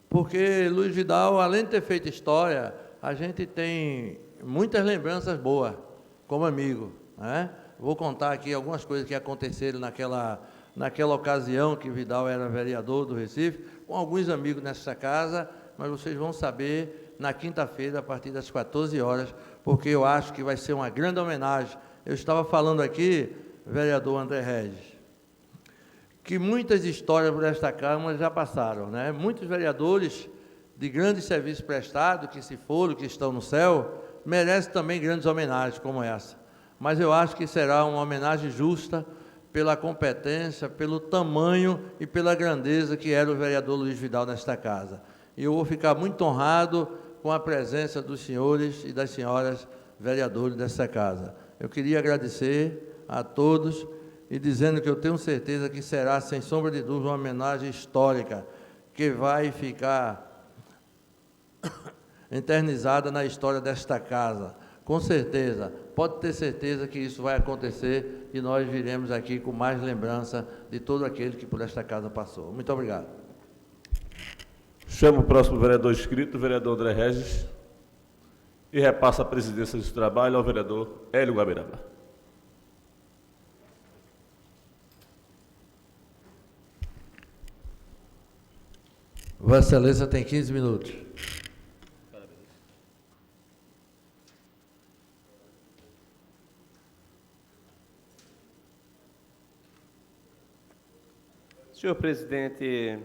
porque Luiz Vidal, além de ter feito história, a gente tem muitas lembranças boas como amigo, né? Vou contar aqui algumas coisas que aconteceram naquela ocasião que Vidal era vereador do Recife, com alguns amigos nesta casa, mas vocês vão saber na quinta-feira, a partir das 14 horas, porque eu acho que vai ser uma grande homenagem. Eu estava falando aqui, vereador André Regis, que muitas histórias por esta Câmara já passaram, né? Muitos vereadores de grandes serviços prestados, que se foram, que estão no céu, merecem também grandes homenagens como essa. Mas eu acho que será uma homenagem justa, pela competência, pelo tamanho e pela grandeza que era o vereador Luiz Vidal nesta casa. E eu vou ficar muito honrado com a presença dos senhores e das senhoras vereadores desta casa. Eu queria agradecer a todos e dizendo que eu tenho certeza que será, sem sombra de dúvida, uma homenagem histórica, que vai ficar eternizada na história desta casa. Com certeza, pode ter certeza que isso vai acontecer e nós viremos aqui com mais lembrança de todo aquele que por esta casa passou. Muito obrigado. Chamo o próximo vereador inscrito, o vereador André Regis, e repassa a presidência desse trabalho ao vereador Hélio Guabiraba. Vossa Excelência tem 15 minutos. Senhor presidente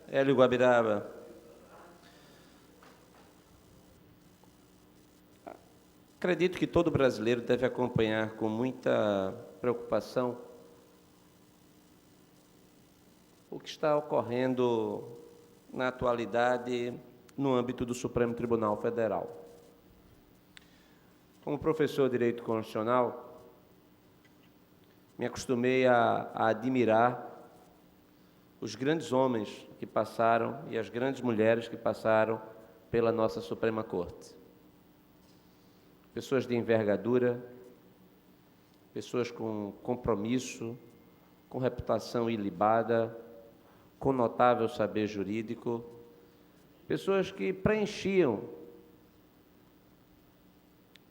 Hélio Guabiraba, acredito que todo brasileiro deve acompanhar com muita preocupação o que está ocorrendo na atualidade no âmbito do Supremo Tribunal Federal. Como professor de Direito Constitucional, me acostumei a admirar os grandes homens que passaram e as grandes mulheres que passaram pela nossa Suprema Corte. Pessoas de envergadura, pessoas com compromisso, com reputação ilibada, com notável saber jurídico, pessoas que preenchiam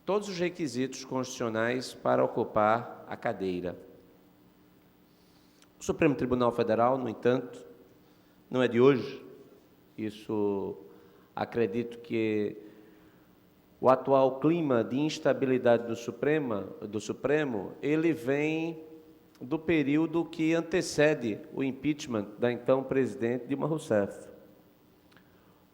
todos os requisitos constitucionais para ocupar a cadeira. O Supremo Tribunal Federal, no entanto, não é de hoje. Isso, acredito que o atual clima de instabilidade do Supremo, ele vem do período que antecede o impeachment da então presidente Dilma Rousseff.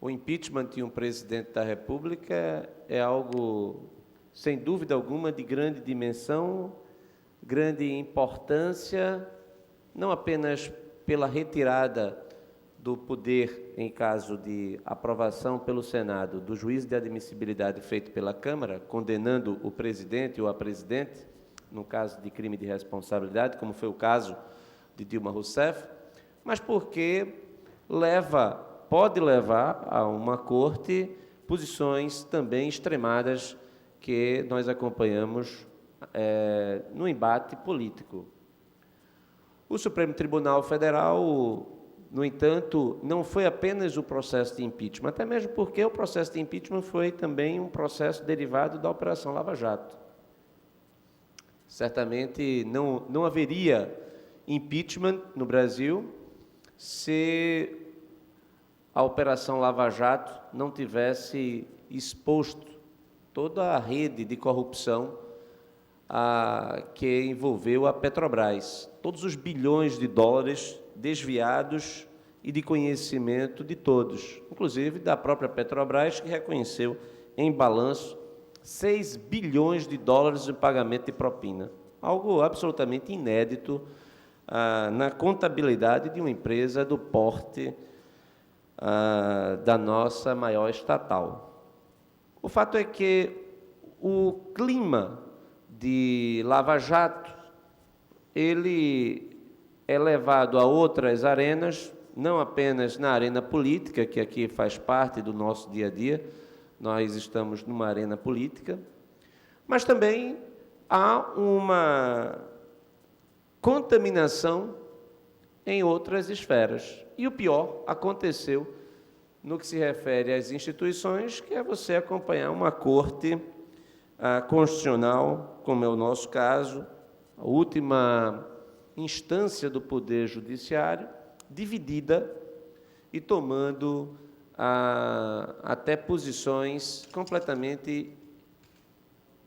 O impeachment de um presidente da República é algo, sem dúvida alguma, de grande dimensão, grande importância, não apenas pela retirada do poder, em caso de aprovação pelo Senado, do juízo de admissibilidade feito pela Câmara, condenando o presidente ou a presidente, no caso de crime de responsabilidade, como foi o caso de Dilma Rousseff, mas porque pode levar a uma corte posições também extremadas que nós acompanhamos no embate político. O Supremo Tribunal Federal, no entanto, não foi apenas o processo de impeachment, até mesmo porque o processo de impeachment foi também um processo derivado da Operação Lava Jato. Certamente não haveria impeachment no Brasil se a Operação Lava Jato não tivesse exposto toda a rede de corrupção que envolveu a Petrobras. Todos os bilhões de dólares desviados e de conhecimento de todos, inclusive da própria Petrobras, que reconheceu em balanço 6 bilhões de dólares em pagamento de propina. Algo absolutamente inédito na contabilidade de uma empresa do porte da nossa maior estatal. O fato é que o clima de Lava Jato, ele é levado a outras arenas, não apenas na arena política, que aqui faz parte do nosso dia a dia, nós estamos numa arena política, mas também há uma contaminação em outras esferas. E o pior aconteceu no que se refere às instituições, que é você acompanhar uma corte constitucional, como é o nosso caso, a última instância do Poder Judiciário, dividida e tomando até posições completamente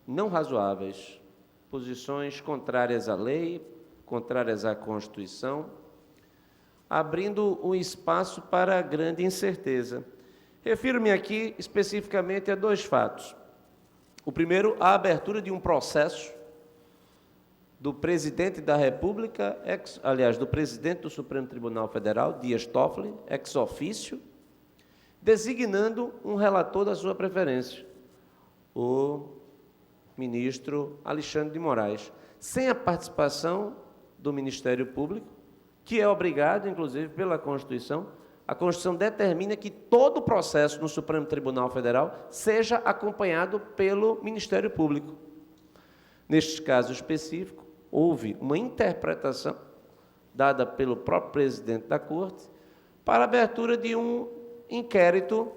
não razoáveis, posições contrárias à lei, contrárias à Constituição, abrindo um espaço para grande incerteza. Refiro-me aqui especificamente a 2 fatos. O primeiro, a abertura de um processo do presidente da República, do presidente do Supremo Tribunal Federal, Dias Toffoli, ex officio, designando um relator da sua preferência, o ministro Alexandre de Moraes, sem a participação do Ministério Público, que é obrigado, inclusive, pela Constituição, A Constituição determina que todo o processo no Supremo Tribunal Federal seja acompanhado pelo Ministério Público. Neste caso específico, houve uma interpretação dada pelo próprio presidente da Corte para a abertura de um inquérito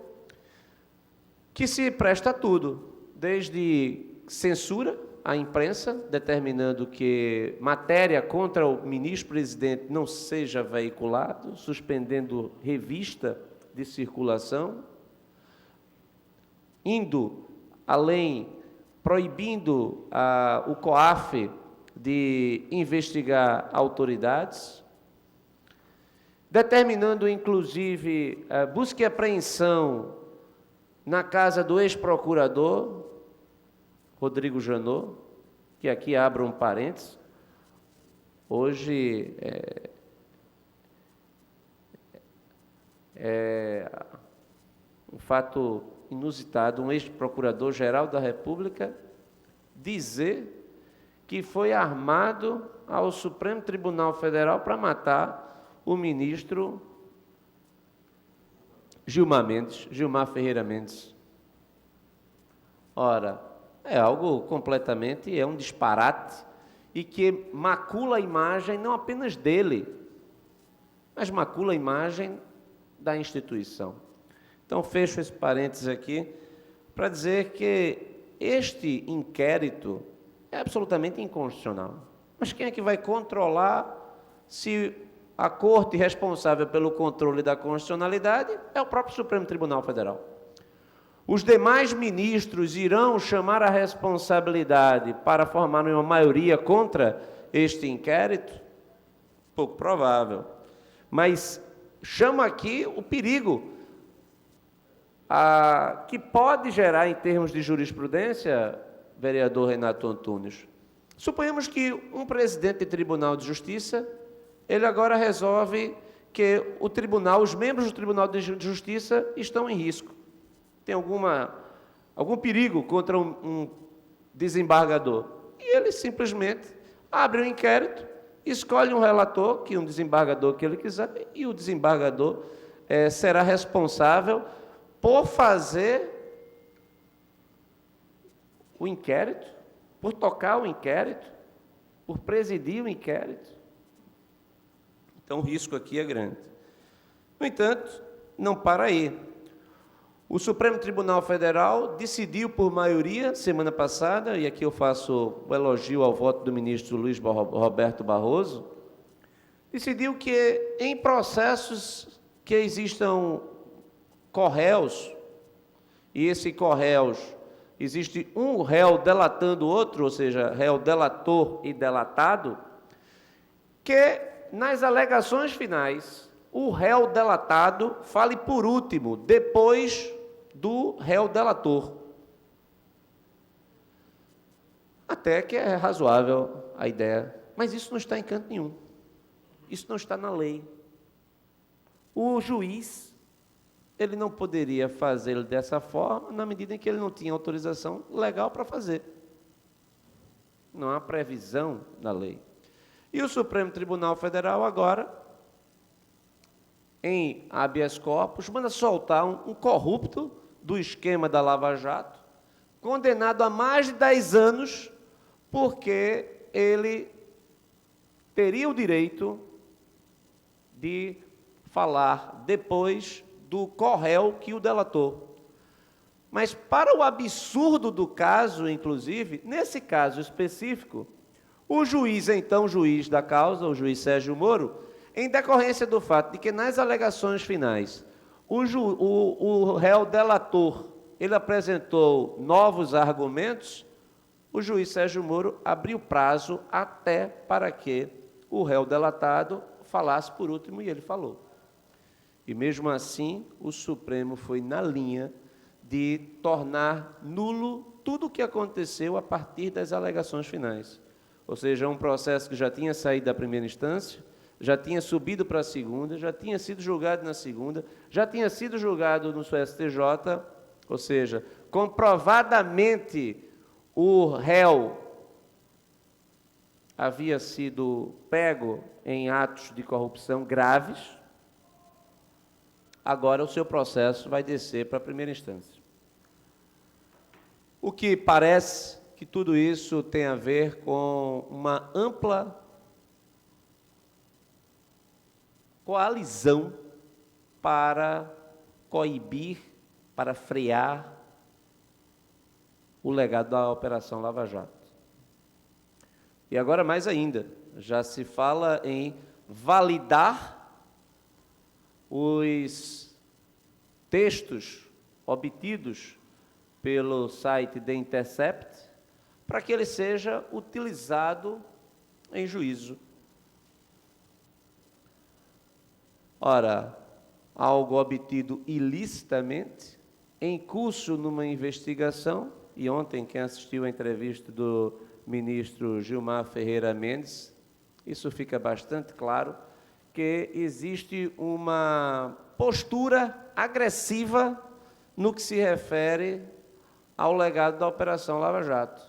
que se presta a tudo, desde censura à imprensa, determinando que matéria contra o ministro-presidente não seja veiculado, suspendendo revista de circulação, indo além, proibindo o COAF de investigar autoridades, determinando, inclusive, busca e apreensão na casa do ex-procurador, Rodrigo Janot, que aqui abro um parênteses, hoje é um fato inusitado, um ex-procurador-geral da República dizer que foi armado ao Supremo Tribunal Federal para matar o ministro Gilmar Ferreira Mendes. Ora, é algo completamente, é um disparate e que macula a imagem não apenas dele, mas macula a imagem da instituição. Então, fecho esse parênteses aqui para dizer que este inquérito é absolutamente inconstitucional. Mas quem é que vai controlar se a corte responsável pelo controle da constitucionalidade é o próprio Supremo Tribunal Federal? Os demais ministros irão chamar a responsabilidade para formar uma maioria contra este inquérito? Pouco provável. Mas chama aqui o perigo que pode gerar em termos de jurisprudência, vereador Renato Antunes. Suponhamos que um presidente de Tribunal de Justiça, ele agora resolve que os membros do Tribunal de Justiça estão em risco. Tem algum perigo contra um desembargador. E ele simplesmente abre um inquérito, escolhe um relator, um desembargador que ele quiser, e o desembargador será responsável por fazer o inquérito, por tocar o inquérito, por presidir o inquérito. Então, o risco aqui é grande. No entanto, não para aí. O Supremo Tribunal Federal decidiu por maioria, semana passada, e aqui eu faço o elogio ao voto do ministro Luiz Roberto Barroso, decidiu que em processos que existam corréus, e esse corréus, existe um réu delatando o outro, ou seja, réu delator e delatado, que nas alegações finais, o réu delatado fale por último, depois do réu delator. Até que é razoável a ideia, mas isso não está em canto nenhum. Isso não está na lei. O juiz, ele não poderia fazê-lo dessa forma, na medida em que ele não tinha autorização legal para fazer. Não há previsão na lei. E o Supremo Tribunal Federal agora, em habeas corpus, manda soltar um corrupto do esquema da Lava Jato, condenado a mais de 10 anos, porque ele teria o direito de falar depois do corréu que o delatou. Mas, para o absurdo do caso, inclusive, nesse caso específico, o juiz, então, juiz da causa, o juiz Sérgio Moro, em decorrência do fato de que nas alegações finais o réu delator ele apresentou novos argumentos, o juiz Sérgio Moro abriu prazo até para que o réu delatado falasse por último, e ele falou. E mesmo assim, o Supremo foi na linha de tornar nulo tudo o que aconteceu a partir das alegações finais. Ou seja, um processo que já tinha saído da primeira instância, já tinha subido para a segunda, já tinha sido julgado na segunda, já tinha sido julgado no STJ, ou seja, comprovadamente o réu havia sido pego em atos de corrupção graves, agora o seu processo vai descer para a primeira instância. O que parece que tudo isso tem a ver com uma ampla coalizão para coibir, para frear o legado da Operação Lava Jato. E agora mais ainda, já se fala em validar os textos obtidos pelo site The Intercept para que ele seja utilizado em juízo. Ora, algo obtido ilicitamente, em curso numa investigação, e ontem quem assistiu à entrevista do ministro Gilmar Ferreira Mendes, isso fica bastante claro, que existe uma postura agressiva no que se refere ao legado da Operação Lava Jato.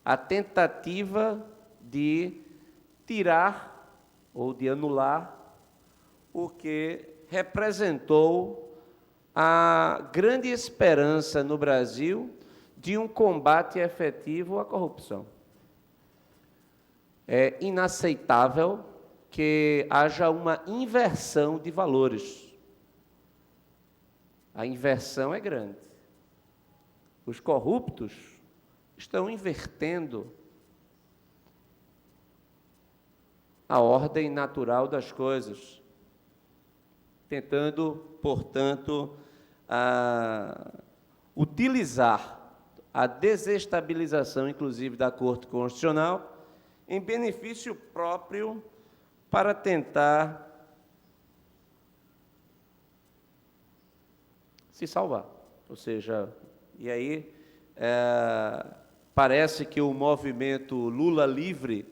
A tentativa de tirar ou de anular o que representou a grande esperança no Brasil de um combate efetivo à corrupção. É inaceitável que haja uma inversão de valores. A inversão é grande. Os corruptos estão invertendo a ordem natural das coisas, tentando, portanto, utilizar a desestabilização, inclusive, da Corte Constitucional, em benefício próprio para tentar se salvar. Ou seja, e aí parece que o movimento Lula Livre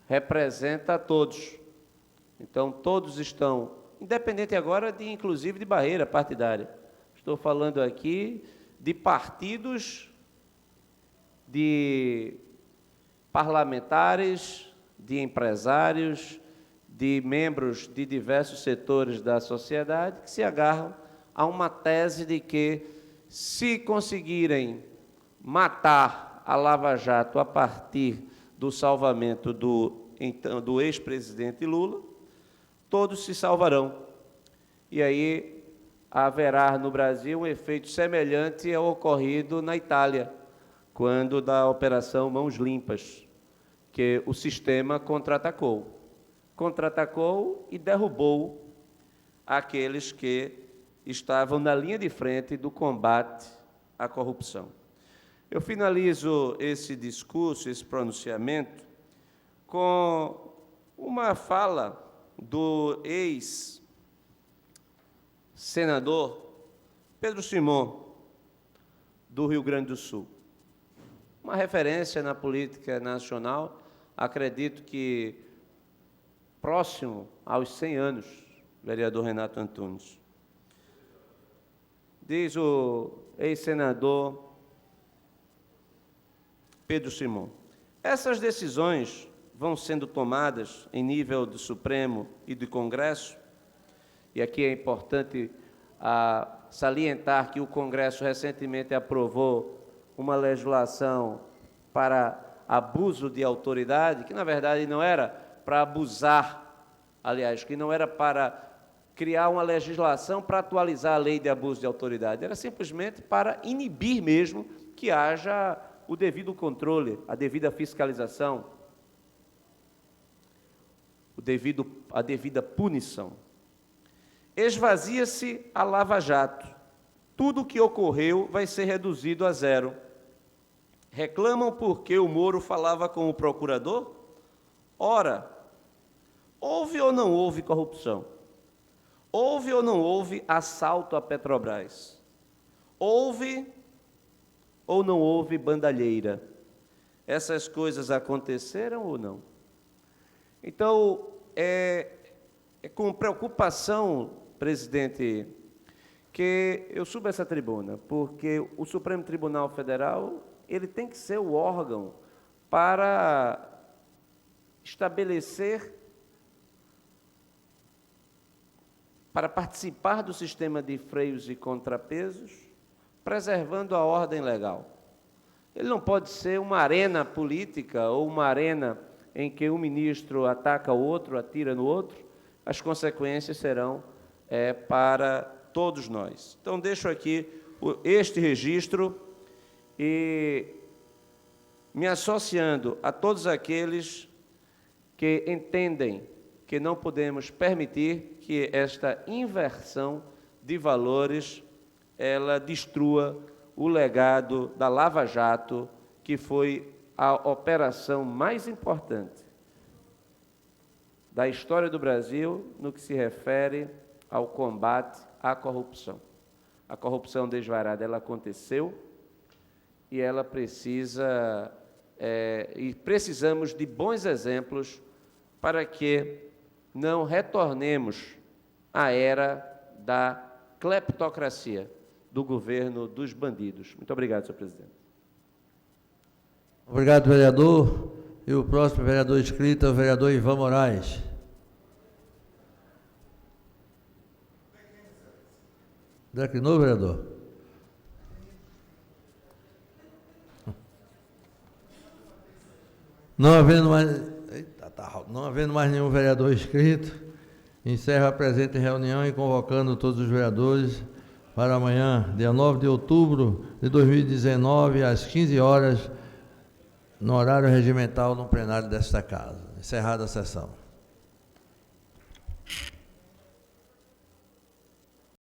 representa a todos. Então, todos estão, independente agora de, inclusive, de barreira partidária. Estou falando aqui de partidos, de parlamentares, de empresários, de membros de diversos setores da sociedade que se agarram a uma tese de que, se conseguirem matar a Lava Jato a partir do salvamento do ex-presidente Lula, todos se salvarão. E aí haverá no Brasil um efeito semelhante ao ocorrido na Itália, quando da Operação Mãos Limpas, que o sistema contra-atacou e derrubou aqueles que estavam na linha de frente do combate à corrupção. Eu finalizo esse discurso, esse pronunciamento, com uma fala do ex-senador Pedro Simon, do Rio Grande do Sul. Uma referência na política nacional, acredito que próximo aos 100 anos, vereador Renato Antunes. Diz o ex-senador Pedro Simon: essas decisões vão sendo tomadas em nível do Supremo e do Congresso, e aqui é importante salientar que o Congresso recentemente aprovou uma legislação para abuso de autoridade, que na verdade não era para abusar, aliás, que não era para criar uma legislação para atualizar a lei de abuso de autoridade, era simplesmente para inibir mesmo que haja o devido controle, a devida fiscalização, a devida punição. Esvazia-se a Lava Jato. Tudo o que ocorreu vai ser reduzido a zero. Reclamam porque o Moro falava com o procurador? Ora, houve ou não houve corrupção? Houve ou não houve assalto à Petrobras? Houve ou não houve bandalheira? Essas coisas aconteceram ou não? Então, é com preocupação, presidente, que eu subo essa tribuna, porque o Supremo Tribunal Federal, ele tem que ser o órgão para estabelecer para participar do sistema de freios e contrapesos, preservando a ordem legal. Ele não pode ser uma arena política ou uma arena em que um ministro ataca o outro, atira no outro. As consequências serão para todos nós. Então, deixo aqui este registro e me associando a todos aqueles que entendem que não podemos permitir que esta inversão de valores ela destrua o legado da Lava Jato, que foi a operação mais importante da história do Brasil no que se refere ao combate à corrupção. A corrupção desvarada, ela aconteceu e ela precisa, e precisamos de bons exemplos para que não retornemos à era da cleptocracia, do governo dos bandidos. Muito obrigado, senhor presidente. Obrigado, vereador. E o próximo vereador inscrito é o vereador Ivan Moraes. Declinou, vereador? Não havendo mais nenhum vereador inscrito, encerro a presente reunião e convocando todos os vereadores para amanhã, dia 9 de outubro de 2019, às 15 horas, no horário regimental, no plenário desta casa. Encerrada a sessão.